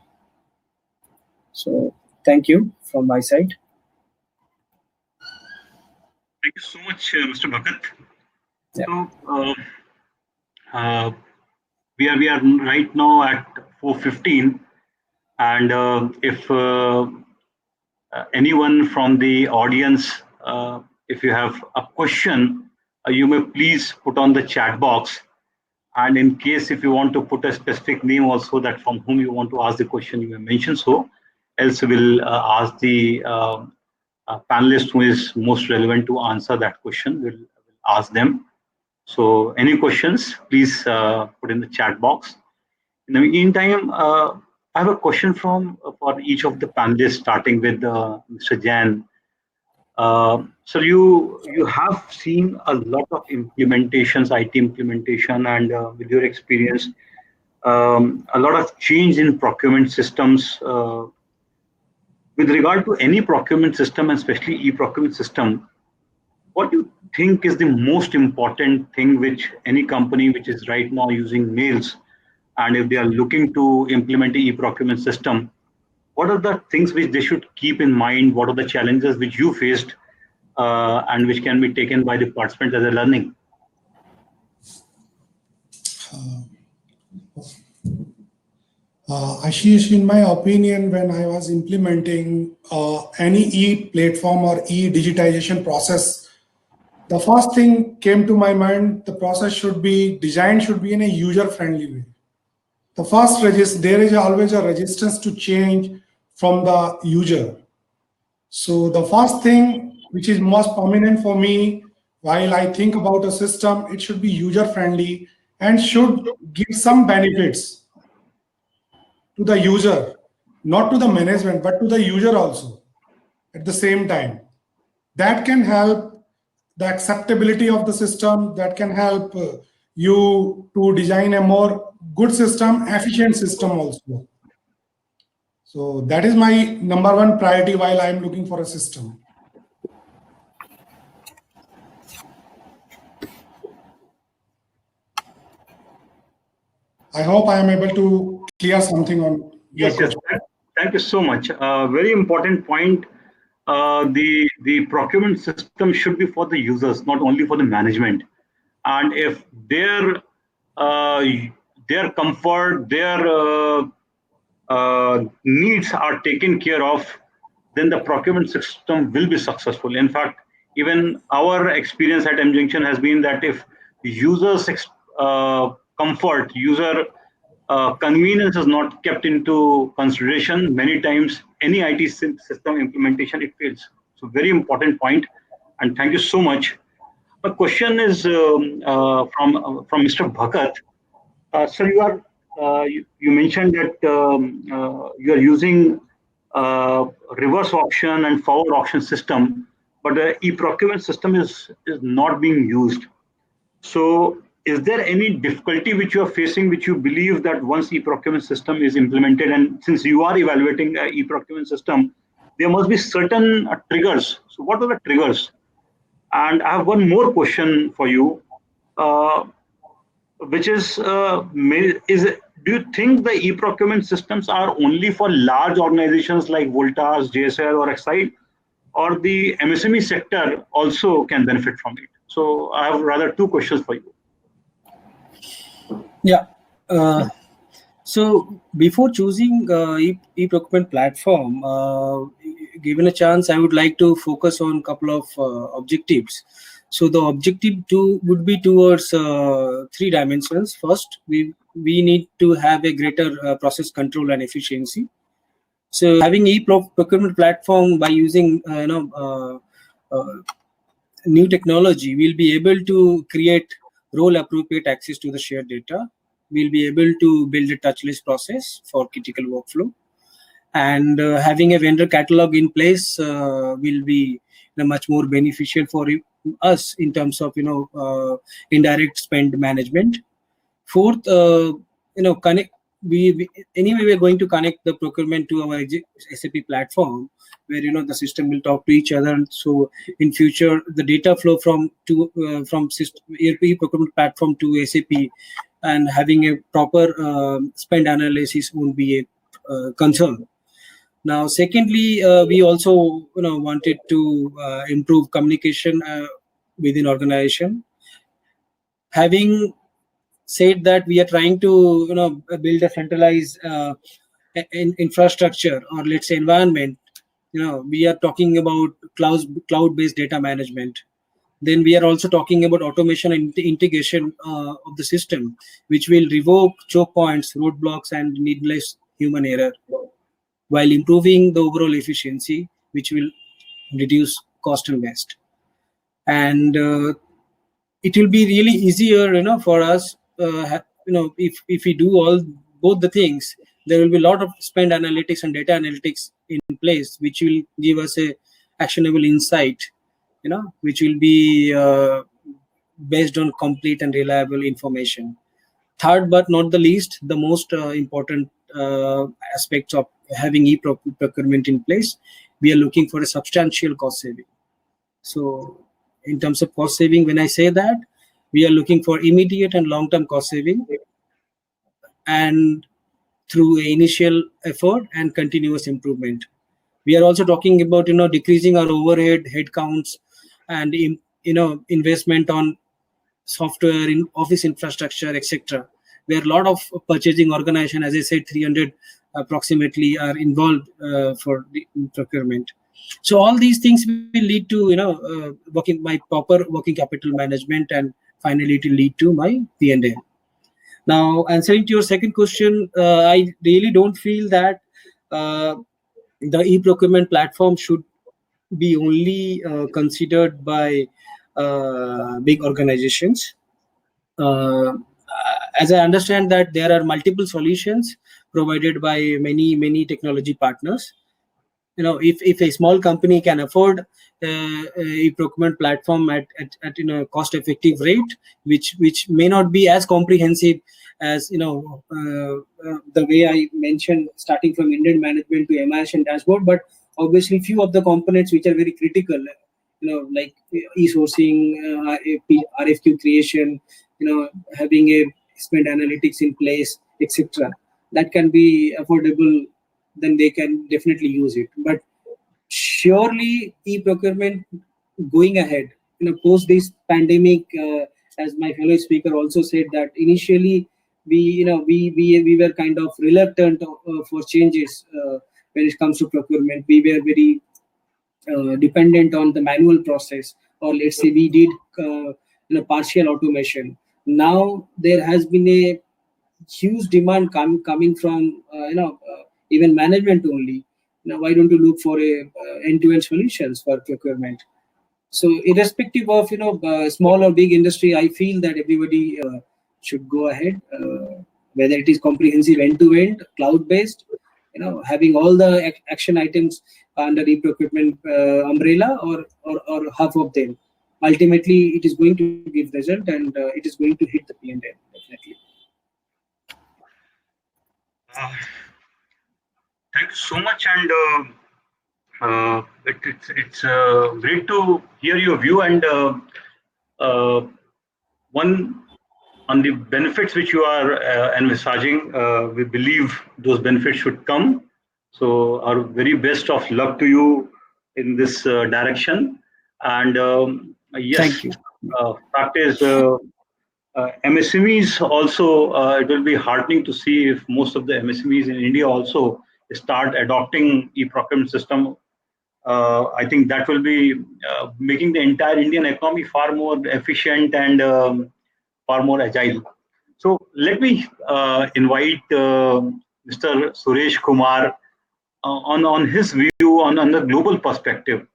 So thank you from my side. Thank you so much, Mr. Bhagat. Yeah. So we are right now at 4:15, and if anyone from the audience, if you have a question, you may please put on the chat box. And in case if you want to put a specific name also, that from whom you want to ask the question, you may mention so. Else we'll ask the panelist who is most relevant to answer that question. We'll ask them. So any questions, please put in the chat box. In the meantime, I have a question for each of the panelists, starting with Mr. Jain. So you have seen a lot of implementations, IT implementation, and with your experience, a lot of change in procurement systems. With regard to any procurement system, especially e-procurement system, what do you think is the most important thing which any company which is right now using mails, and if they are looking to implement the e-procurement system, what are the things which they should keep in mind? What are the challenges which you faced and which can be taken by the participants as a learning? Ashish, in my opinion, when I was implementing any e-platform or e-digitization process, the first thing came to my mind, the process should be designed in a user-friendly way. The first there is always a resistance to change from the user. So the first thing which is most prominent for me while I think about a system, it should be user-friendly and should give some benefits to the user, not to the management, but to the user also at the same time. That can help the acceptability of the system, that can help you to design a more good system, efficient system also. So that is my number one priority while I'm looking for a system. I hope I am able to clear something on your question. Yes. Thank you so much. Very important point. The procurement system should be for the users, not only for the management. And if their their comfort, their needs are taken care of, then the procurement system will be successful. In fact, even our experience at M Junction has been that if users' comfort, user convenience is not kept into consideration, many times any IT system implementation, it fails. So very important point, and thank you so much. The question is from Mr. Bhagat. Sir, you mentioned that you are using reverse auction and forward auction system, but the e-procurement system is not being used. So is there any difficulty which you are facing, which you believe that once e-procurement system is implemented, and since you are evaluating e-procurement system, there must be certain triggers. So what are the triggers? And I have one more question for you, which is, do you think the e-procurement systems are only for large organizations like Voltas, JSL, or Exide, or the MSME sector also can benefit from it? So I have rather two questions for you. Yeah. So before choosing e-procurement platform, given a chance, I would like to focus on a couple of objectives. So the objective would be towards three dimensions. First, we need to have a greater process control and efficiency. So having e-procurement platform, by using new technology, we'll be able to create role appropriate access to the shared data. We'll be able to build a touchless process for critical workflow, and having a vendor catalog in place will be much more beneficial for us in terms of indirect spend management. Fourth, connect. Anyway, we are going to connect the procurement to our SAP platform, where the system will talk to each other. So in future, the data flow from ERP procurement platform to SAP and having a proper spend analysis won't be a concern. Now, secondly, we also wanted to improve communication within organization. Having said that, we are trying to build a centralized infrastructure, or let's say environment. We are talking about cloud-based data management. Then we are also talking about automation and integration of the system, which will revoke choke points, roadblocks, and needless human error, while improving the overall efficiency, which will reduce cost and waste. And it will be really easier, for us. If we do both the things, there will be a lot of spend analytics and data analytics in place, which will give us a actionable insight, which will be based on complete and reliable information. Third, but not the least, the most important aspects of having e-procurement in place, we are looking for a substantial cost saving. So in terms of cost saving, when I say that, we are looking for immediate and long-term cost saving, and through initial effort and continuous improvement. We are also talking about decreasing our overhead, headcounts, and investment on software, in office infrastructure, etc. Where a lot of purchasing organization, as I said, 300 approximately are involved for the procurement. So all these things will lead to my proper working capital management, and finally it will lead to my P&L. Now, answering to your second question, I really don't feel that the e-procurement platform should be only considered by big organizations. As I understand that there are multiple solutions provided by many technology partners. If a small company can afford a procurement platform at cost-effective rate, which may not be as comprehensive as the way I mentioned, starting from Indian management to MIS and dashboard, but obviously few of the components which are very critical, like e-sourcing, RFQ creation, having a spend analytics in place, etc. That can be affordable, then they can definitely use it. But surely e-procurement going ahead, post this pandemic, as my fellow speaker also said, that initially we were kind of reluctant for changes when it comes to procurement. We were very dependent on the manual process, or let's say we did partial automation. Now there has been a huge demand coming from even management only. Now why don't you look for a end-to-end solutions for procurement? So irrespective of small or big industry, I feel that everybody should go ahead, whether it is comprehensive end-to-end, cloud-based, having all the action items under e-procurement umbrella, or half of them. Ultimately, it is going to give result, and it is going to hit the P&L definitely. Thank you so much, and it's great to hear your view. And one on the benefits which you are envisaging, we believe those benefits should come. So our very best of luck to you in this direction. And yes, Thank you. fact is, MSMEs also, it will be heartening to see if most of the MSMEs in India also start adopting e-procurement system. I think that will be making the entire Indian economy far more efficient and far more agile. So let me invite Mr. Suresh Kumar on his view on the global perspective.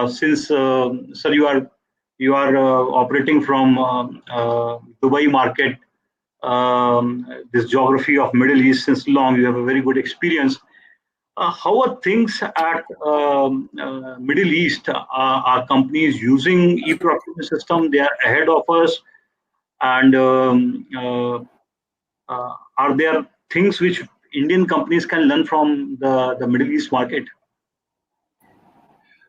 Since sir, you are operating from Dubai market, this geography of Middle East since long. You have a very good experience. How are things at Middle East? Are companies using e-procurement system? They are ahead of us. And are there things which Indian companies can learn from the Middle East market?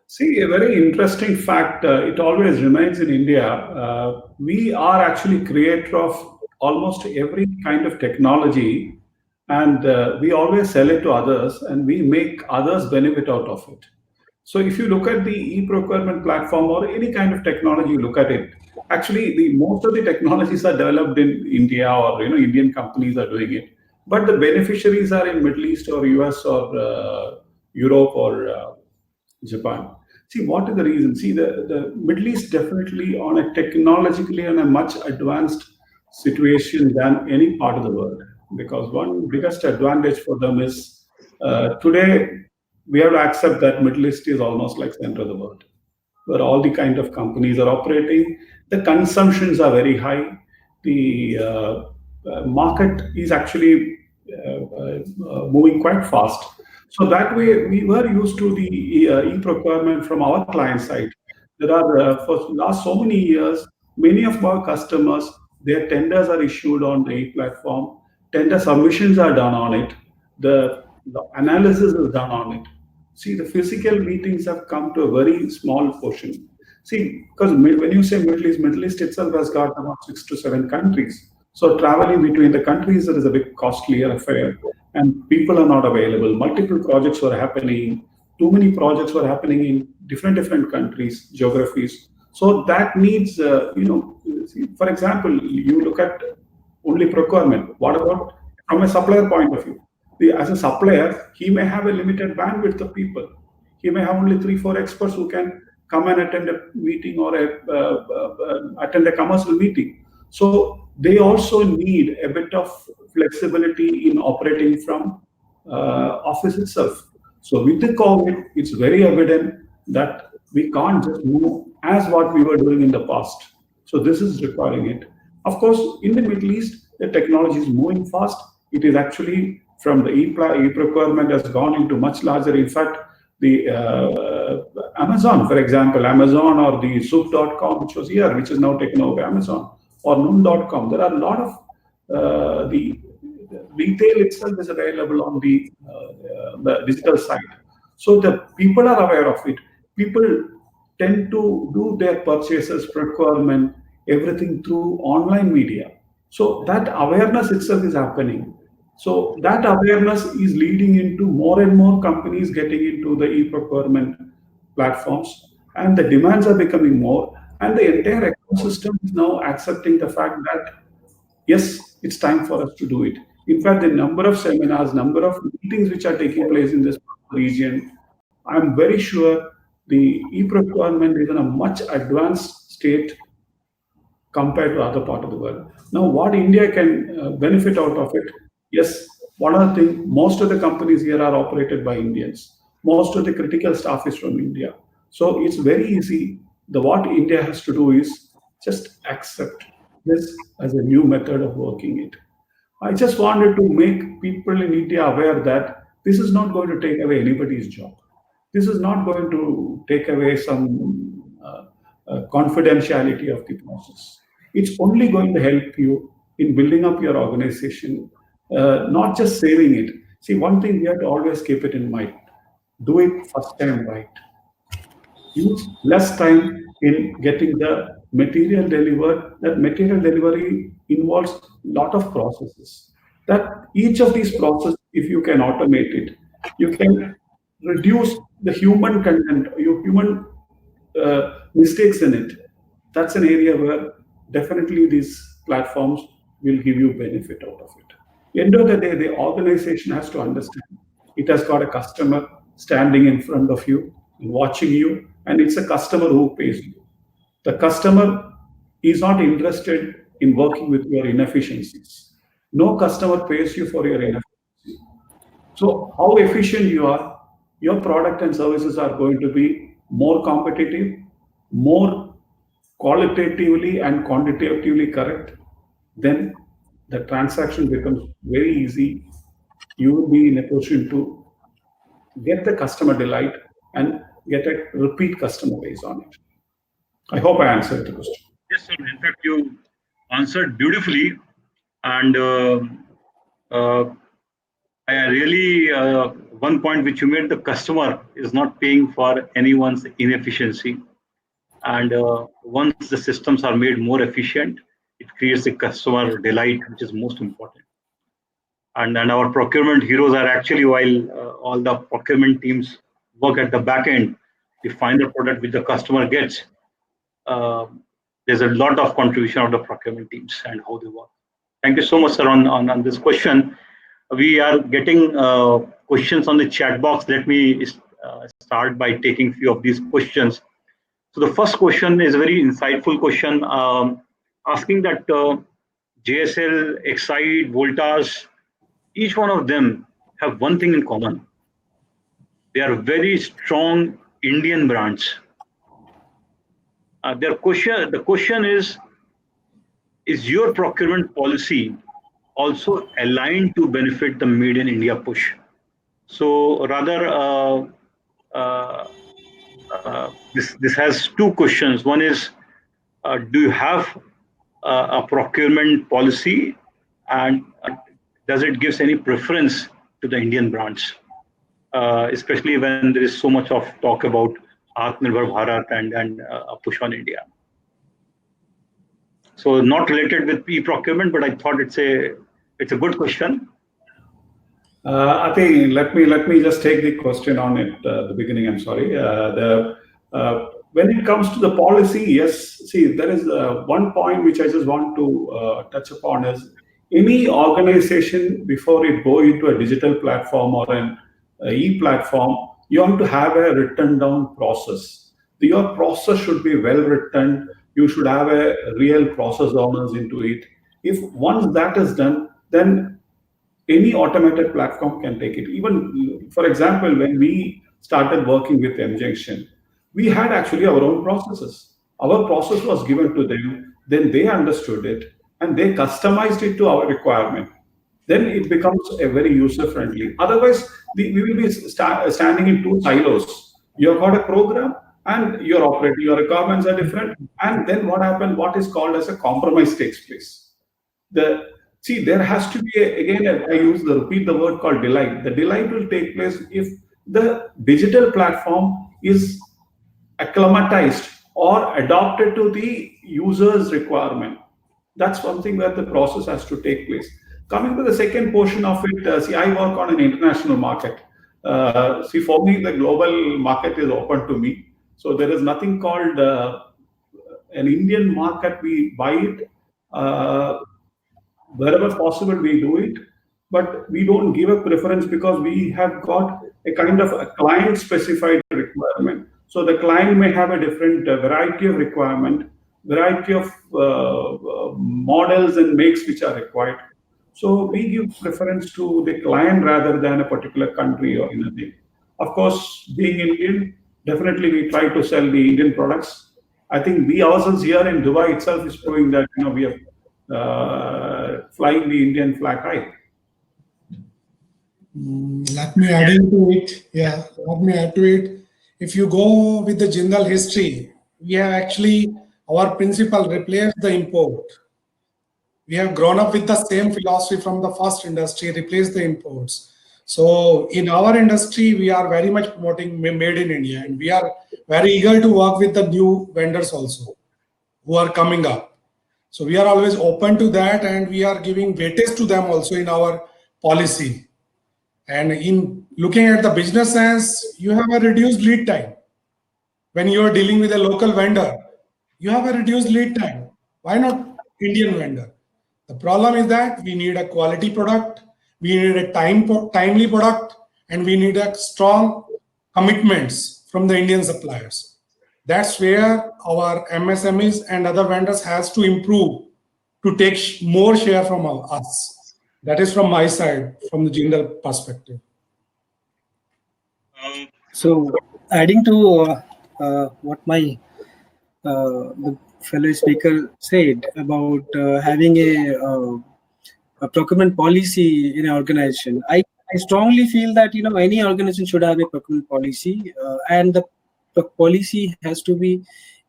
See, a very interesting fact, it always remains in India. We are actually creator of almost every kind of technology, and we always sell it to others, and we make others benefit out of it. So if you look at the e-procurement platform or any kind of technology, you look at it, actually most of the technologies are developed in India, or Indian companies are doing it. But the beneficiaries are in Middle East or US or Europe or Japan. See, what is the reason? See, the Middle East definitely on a technologically on a much advanced situation than any part of the world. Because one biggest advantage for them is today we have to accept that Middle East is almost like center of the world, where all the kind of companies are operating. The consumptions are very high. The market is actually moving quite fast. So that way, we were used to the e-procurement from our client side. There are, for the last so many years, many of our customers, their tenders are issued on the e-platform. Tender submissions are done on it. The analysis is done on it. See, the physical meetings have come to a very small portion. See, because when you say Middle East itself has got about 6 to 7 countries. So traveling between the countries is a bit costlier affair, and people are not available. Multiple projects were happening. Too many projects were happening in different countries, geographies. So that needs, for example, you look at only procurement. What about from a supplier point of view? As a supplier, he may have a limited bandwidth of people. He may have only 3-4 experts who can come and attend a meeting or attend a commercial meeting. So they also need a bit of flexibility in operating from office itself. So with the COVID, it's very evident that we can't just move as what we were doing in the past. So this is requiring it. Of course, in the Middle East, the technology is moving fast. It is actually from the e-procurement has gone into much larger. In fact, the Amazon, for example, Amazon or the Soup.com, which was here, which is now taken over Amazon, or Noon.com. There are a lot of the retail itself is available on the digital side. So the people are aware of it. People tend to do their purchases, procurement, everything through online media. So that awareness itself is happening. So that awareness is leading into more and more companies getting into the e-procurement platforms, and the demands are becoming more, and the entire ecosystem is now accepting the fact that, yes, it's time for us to do it. In fact, the number of seminars, number of meetings which are taking place in this region, I'm very sure the e-procurement is in a much advanced state compared to other part of the world. Now, what India can benefit out of it? Yes, one of the things, most of the companies here are operated by Indians. Most of the critical staff is from India. So it's very easy. What India has to do is just accept this as a new method of working it. I just wanted to make people in India aware that this is not going to take away anybody's job. This is not going to take away some confidentiality of the process. It's only going to help you in building up your organization, not just saving it. See, one thing we have to always keep it in mind. Do it first time right. Use less time in getting the material delivered. That material delivery involves a lot of processes. That each of these processes, if you can automate it, you can reduce the human content, your human mistakes in it. That's an area where definitely these platforms will give you benefit out of it. End of the day, the organization has to understand it has got a customer standing in front of you, watching you, and it's a customer who pays you. The customer is not interested in working with your inefficiencies. No customer pays you for your inefficiency. So how efficient you are, your product and services are going to be more competitive, more qualitatively and quantitatively correct, then the transaction becomes very easy. You will be in a position to get the customer delight and get a repeat customer base on it. I hope I answered the question. Yes, sir. In fact, you answered beautifully. And I really, one point which you made, the customer is not paying for anyone's inefficiency. And once the systems are made more efficient, it creates a customer delight, which is most important. And our procurement heroes are actually, while all the procurement teams work at the back end, the final product which the customer gets, there's a lot of contribution of the procurement teams and how they work. Thank you so much, sir, on this question. We are getting questions on the chat box. Let me start by taking a few of these questions. So the first question is a very insightful question, asking that JSL, Exide, Voltas, each one of them have one thing in common. They are very strong Indian brands. The question is your procurement policy also aligned to benefit the Made in India push? So rather, this has two questions. One is, do you have a procurement policy, and does it give any preference to the Indian brands, especially when there is so much of talk about Atmanirbhar Bharat and a push on India? So not related with e-procurement, but I thought it's a good question. I think let me just take the question on it at the beginning. I'm sorry. When it comes to the policy, yes. See, there is one point which I just want to touch upon is any organization before it go into a digital platform or an e-platform, you have to have a written down process. Your process should be well written. You should have a real process owners into it. If once that is done, then any automated platform can take it. Even, for example, when we started working with M-Junction, we had actually our own processes. Our process was given to them, then they understood it, and they customized it to our requirement. Then it becomes a very user-friendly. Otherwise, we will be standing in two silos. You've got a program, and you're operating, your requirements are different. And then what happened, what is called as a compromise takes place. See, there has to be, again, I repeat the word called delight. The delight will take place if the digital platform is acclimatized or adopted to the user's requirement. That's one thing where the process has to take place. Coming to the second portion of it, see, I work on an international market. See, for me, the global market is open to me. So there is nothing called an Indian market. We buy it. wherever possible, we do it. But we don't give a preference because we have got a kind of a client-specified requirement. So the client may have a different variety of requirement, variety of models and makes which are required. So we give preference to the client rather than a particular country or anything. Of course, being Indian, definitely we try to sell the Indian products. I think we ourselves here in Dubai itself is proving that we are flying the Indian flag high. Let me add into it. Yeah, let me add to it. If you go with the Jindal history, we have actually, our principle replaced the import. We have grown up with the same philosophy from the first industry, replace the imports. So in our industry, we are very much promoting made in India, and we are very eager to work with the new vendors also who are coming up. So we are always open to that, and we are giving weightage to them also in our policy. And in looking at the business sense, you have a reduced lead time. When you are dealing with a local vendor, you have a reduced lead time. Why not Indian vendor? The problem is that we need a quality product, we need a timely product, and we need a strong commitments from the Indian suppliers. That's where our MSMEs and other vendors has to improve to take more share from us. That is from my side, from the Jindal perspective. So, adding to what my the fellow speaker said about having a procurement policy in an organization, I strongly feel that any organization should have a procurement policy, and the policy has to be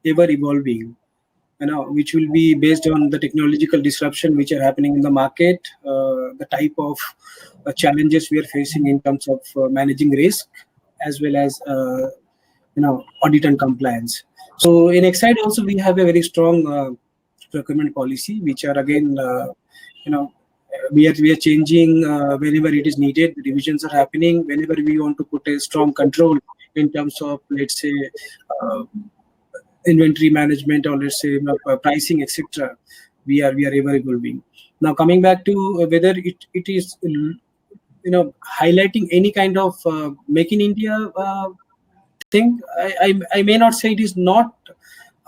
ever evolving. Which will be based on the technological disruption which are happening in the market, the type of challenges we are facing in terms of managing risk, as well as audit and compliance. So in Exide also we have a very strong procurement policy, which are again we are changing whenever it is needed. The revisions are happening whenever we want to put a strong control in terms of, let's say, inventory management, or let's say pricing, etc. We are ever evolving. Now coming back to whether it is highlighting any kind of make in India thing, I may not say it is not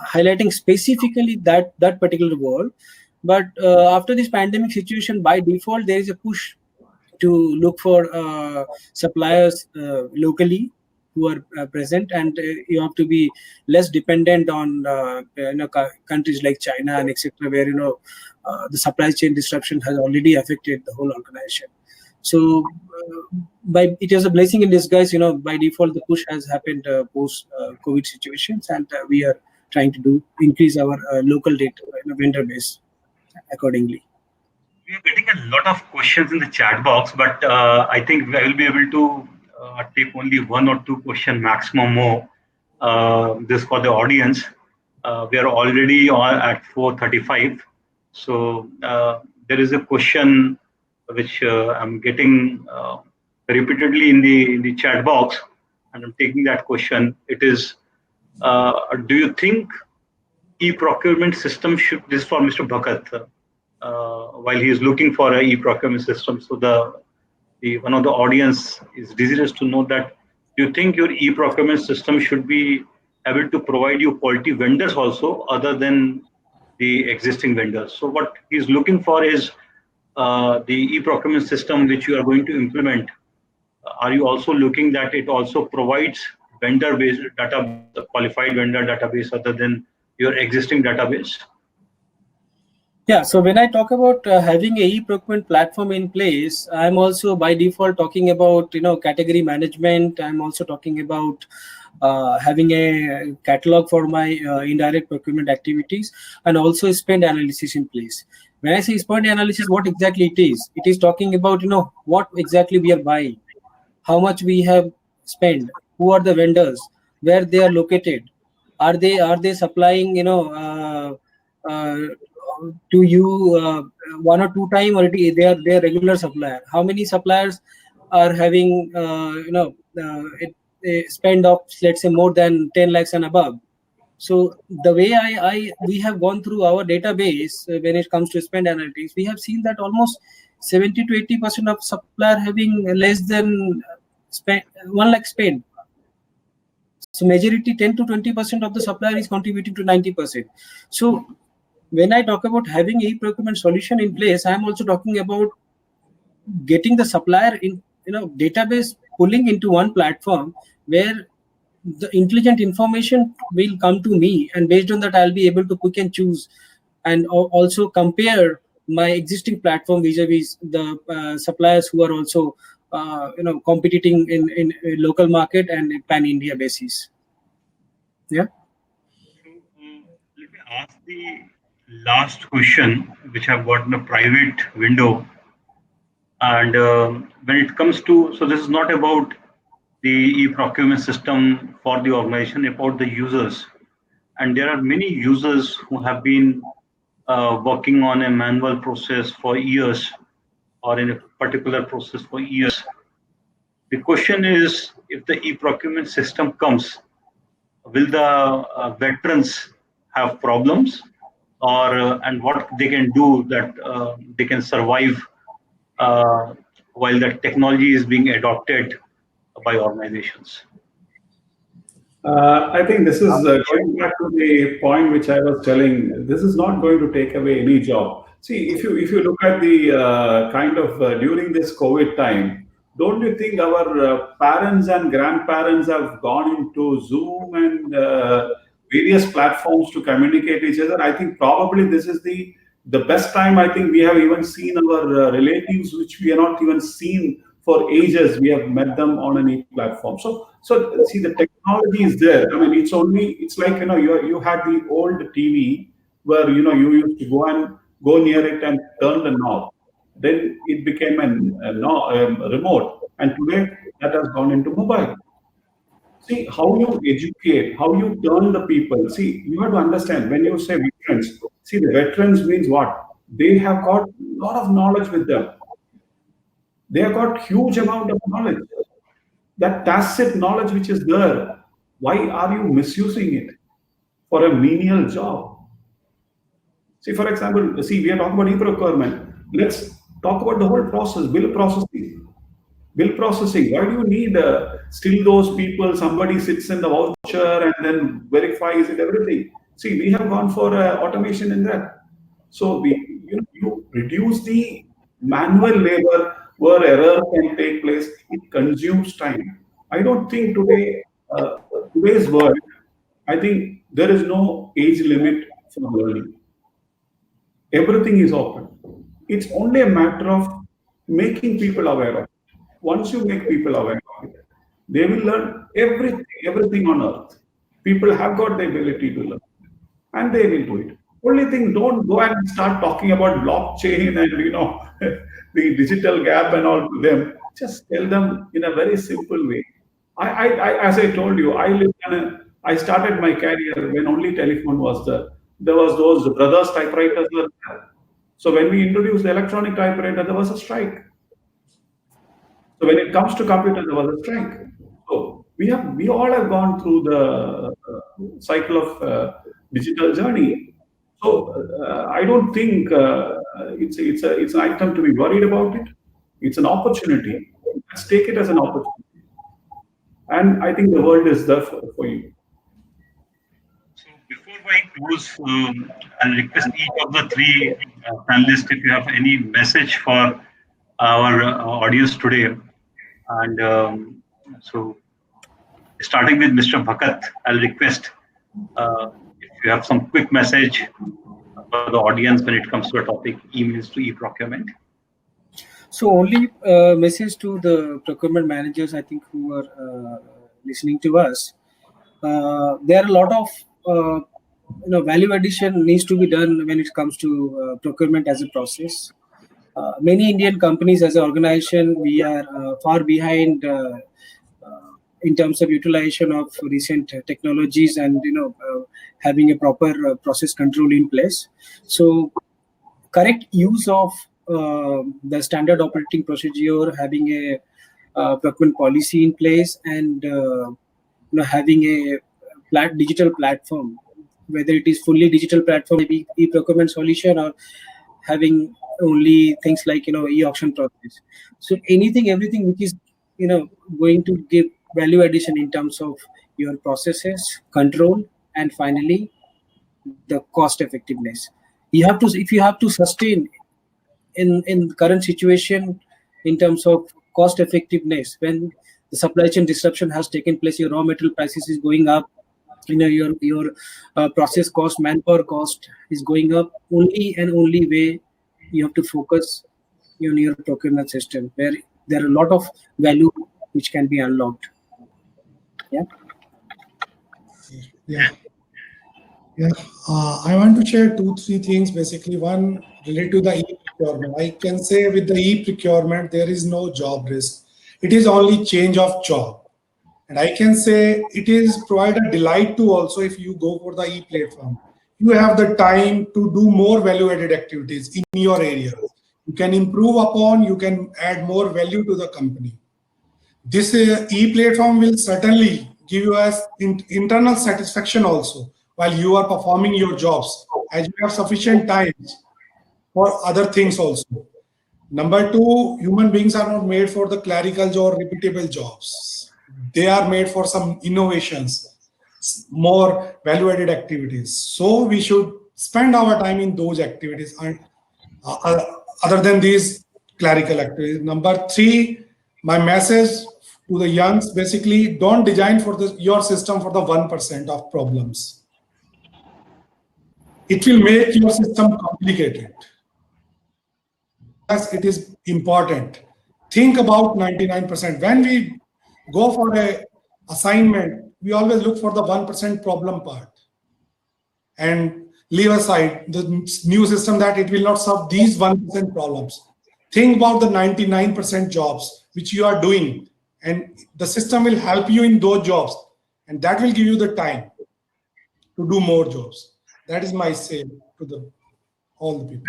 highlighting specifically that particular word, but after this pandemic situation, by default there is a push to look for suppliers locally who are present, and you have to be less dependent on countries like China and etc., where the supply chain disruption has already affected the whole organization. So it was a blessing in disguise. By default the push has happened post COVID situations, and we are trying to increase our local data vendor base accordingly. We are getting a lot of questions in the chat box, but I think I will be able to take only one or two questions maximum more. This for the audience. We are already at 4:35, so there is a question which I'm getting repeatedly in the chat box, and I'm taking that question. It is, do you think e-procurement system should? This is for Mr. Bhagat. While he is looking for an e-procurement system, so one of the audience is desirous to know that, do you think your e-procurement system should be able to provide you quality vendors also other than the existing vendors? So what he's looking for is the e-procurement system which you are going to implement. Are you also looking that it also provides vendor-based data, qualified vendor database other than your existing database? Yeah, so when I talk about having a e-procurement platform in place, I'm also by default talking about category management. I'm also talking about having a catalog for my indirect procurement activities, and also spend analysis in place. When I say spend analysis, what exactly it is? It is talking about what exactly we are buying, how much we have spent, who are the vendors, where they are located, are they supplying to you one or two time, or they are regular supplier? How many suppliers are having a spend of, let's say, more than 10 lakhs and above? So the way we have gone through our database when it comes to spend analytics, we have seen that almost 70 to 80% of supplier having less than 1 lakh spend. So majority 10 to 20% of the supplier is contributing to 90%. So when I talk about having e-procurement solution in place, I am also talking about getting the supplier in database, pulling into one platform where the intelligent information will come to me, and based on that I'll be able to pick and choose, and also compare my existing platform vis-a-vis the suppliers who are also competing in a local market and pan-India basis. Yeah. So, let me ask the last question, which I've got in a private window. And when it comes to, so this is not about the e-procurement system for the organization, about the users. And there are many users who have been working on a manual process for years, or in a particular process for years. The question is, if the e-procurement system comes, will the veterans have problems, or and what they can do that they can survive while that technology is being adopted by organizations? I think this is going back to the point which I was telling. This is not going to take away any job. See, if you look at the kind of during this COVID time, don't you think our parents and grandparents have gone into Zoom and various platforms to communicate each other? I think probably this is the best time. I think we have even seen our relatives, which we have not even seen for ages. We have met them on any platform. So see, the technology is there. I mean, it's like you had the old TV where you used to go near it and turn the knob. Then it became a remote, and today that has gone into mobile. See how you educate, how you turn the people. See, you have to understand when you say veterans. See, the veterans means what? They have got a lot of knowledge with them. They have got huge amount of knowledge. That tacit knowledge which is there, why are you misusing it for a menial job? See, for example, we are talking about e-procurement. Let's talk about the whole process, bill processing. Bill processing. Why do you need still those people? Somebody sits in the voucher and then verifies it, everything. See, we have gone for automation in that. So you reduce the manual labor where error can take place. It consumes time. I don't think today's world, I think there is no age limit for learning. Everything is open. It's only a matter of making people aware of it. Once you make people aware of it, they will learn everything on earth. People have got the ability to learn, and they will do it. Only thing, don't go and start talking about blockchain and the digital gap and all to them. Just tell them in a very simple way. As I told you, I started my career when only telephone was there. There was those brothers typewriters were there. So when we introduced the electronic typewriter, there was a strike. So when it comes to computer, there was a strike. So we all have gone through the cycle of digital journey. So I don't think it's an item to be worried about it. It's an opportunity. Let's take it as an opportunity. And I think the world is there for you. So before I close, I'll request each of the three panelists if you have any message for our audience today. And so starting with Mr. Bhagat, I'll request if you have some quick message for the audience when it comes to a topic, emails to e-procurement. So only message to the procurement managers, I think, who are listening to us. There are a lot of value addition needs to be done when it comes to procurement as a process. Many Indian companies as an organization, we are far behind in terms of utilization of recent technologies and having a proper process control in place. So correct use of the standard operating procedure, having a procurement policy in place, and having a digital platform whether it is fully digital platform, maybe e-procurement solution, or having only things like e-auction process. So everything which is going to give value addition in terms of your processes, control, and finally the cost effectiveness. If you have to sustain in current situation in terms of cost effectiveness, when the supply chain disruption has taken place, your raw material prices is going up, your process cost, manpower cost is going up. Only and only way you have to focus on your procurement system, where there are a lot of value which can be unlocked. Yeah. I want to share 2-3 things. Basically, one related to the e-procurement. I can say with the e-procurement, there is no job risk. It is only change of job. And I can say it is provide a delight to also if you go for the e-platform. You have the time to do more value-added activities in your area. You can improve upon, you can add more value to the company. This e-platform will certainly give you as internal satisfaction also while you are performing your jobs, as you have sufficient time for other things also. Number two, human beings are not made for the clerical or repeatable jobs. They are made for some innovations, more value-added activities. So we should spend our time in those activities and other than these clerical activities. Number three, my message to the youngs, basically, don't design for your system for the 1% of problems. It will make your system complicated. As it is important, think about 99%. When we go for a assignment, we always look for the 1% problem part and leave aside the new system that it will not solve these 1% problems. Think about the 99% jobs which you are doing, and the system will help you in those jobs, and that will give you the time to do more jobs. That is my say to all the people.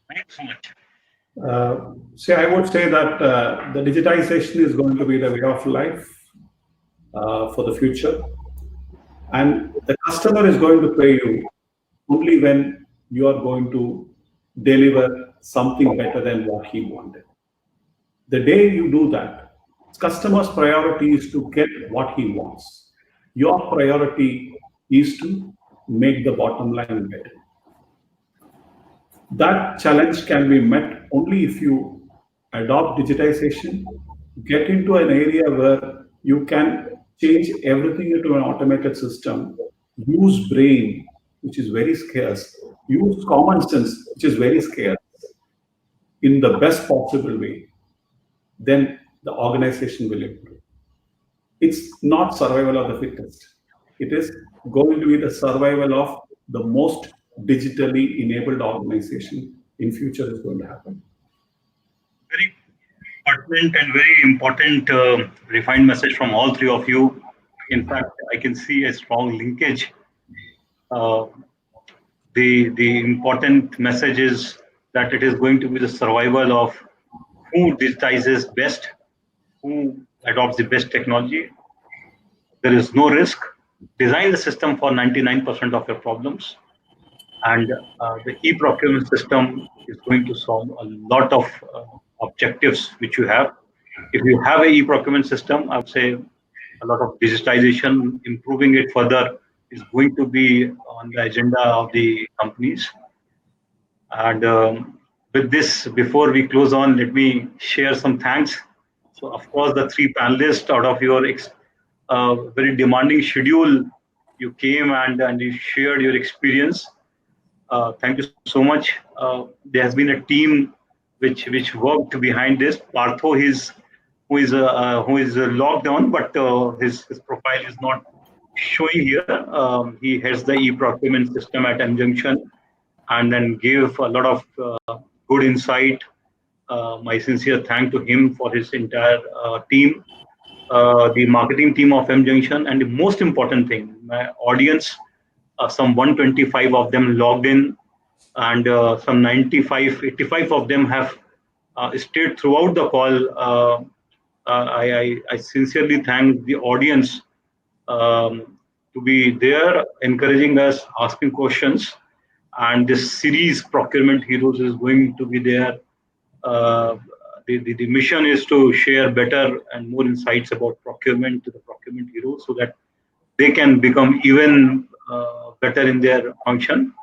Thanks so much. I would say that the digitization is going to be the way of life for the future, and the customer is going to pay you only when you are going to deliver something better than what he wanted. The day you do that, customer's priority is to get what he wants. Your priority is to make the bottom line better. That challenge can be met only if you adopt digitization, get into an area where you can change everything into an automated system, use brain, which is very scarce, use common sense, which is very scarce, in the best possible way, then the organization will improve. It's not survival of the fittest. It is going to be the survival of the most digitally enabled organization in future is going to happen. Very pertinent and very important refined message from all three of you. In fact, I can see a strong linkage. The important message is that it is going to be the survival of who digitizes best, who adopts the best technology. There is no risk. Design the system for 99% of your problems. And the e-procurement system is going to solve a lot of objectives which you have. If you have an e-procurement system, I would say a lot of digitization, improving it further is going to be on the agenda of the companies. And with this, before we close on, let me share some thanks. So, of course, the three panelists, out of your very demanding schedule, you came and you shared your experience. Thank you so much. There has been a team which worked behind this. Partho who is logged on, but his profile is not showing here. He heads the e-procurement system at M-Junction, and then gave a lot of good insight. My sincere thank to him for his entire team, the marketing team of M-Junction, and the most important thing, my audience. Some 125 of them logged in, and some 95, 85 of them have stayed throughout the call. I sincerely thank the audience. to be there, encouraging us, asking questions. And this series, Procurement Heroes, is going to be there. The mission is to share better and more insights about procurement to the Procurement Heroes so that they can become even better in their function.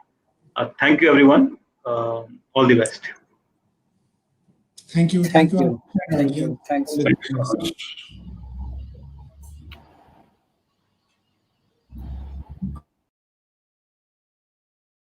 Thank you, everyone. All the best. Thank you. Thank you. Thank you. Thanks. Thank you so much.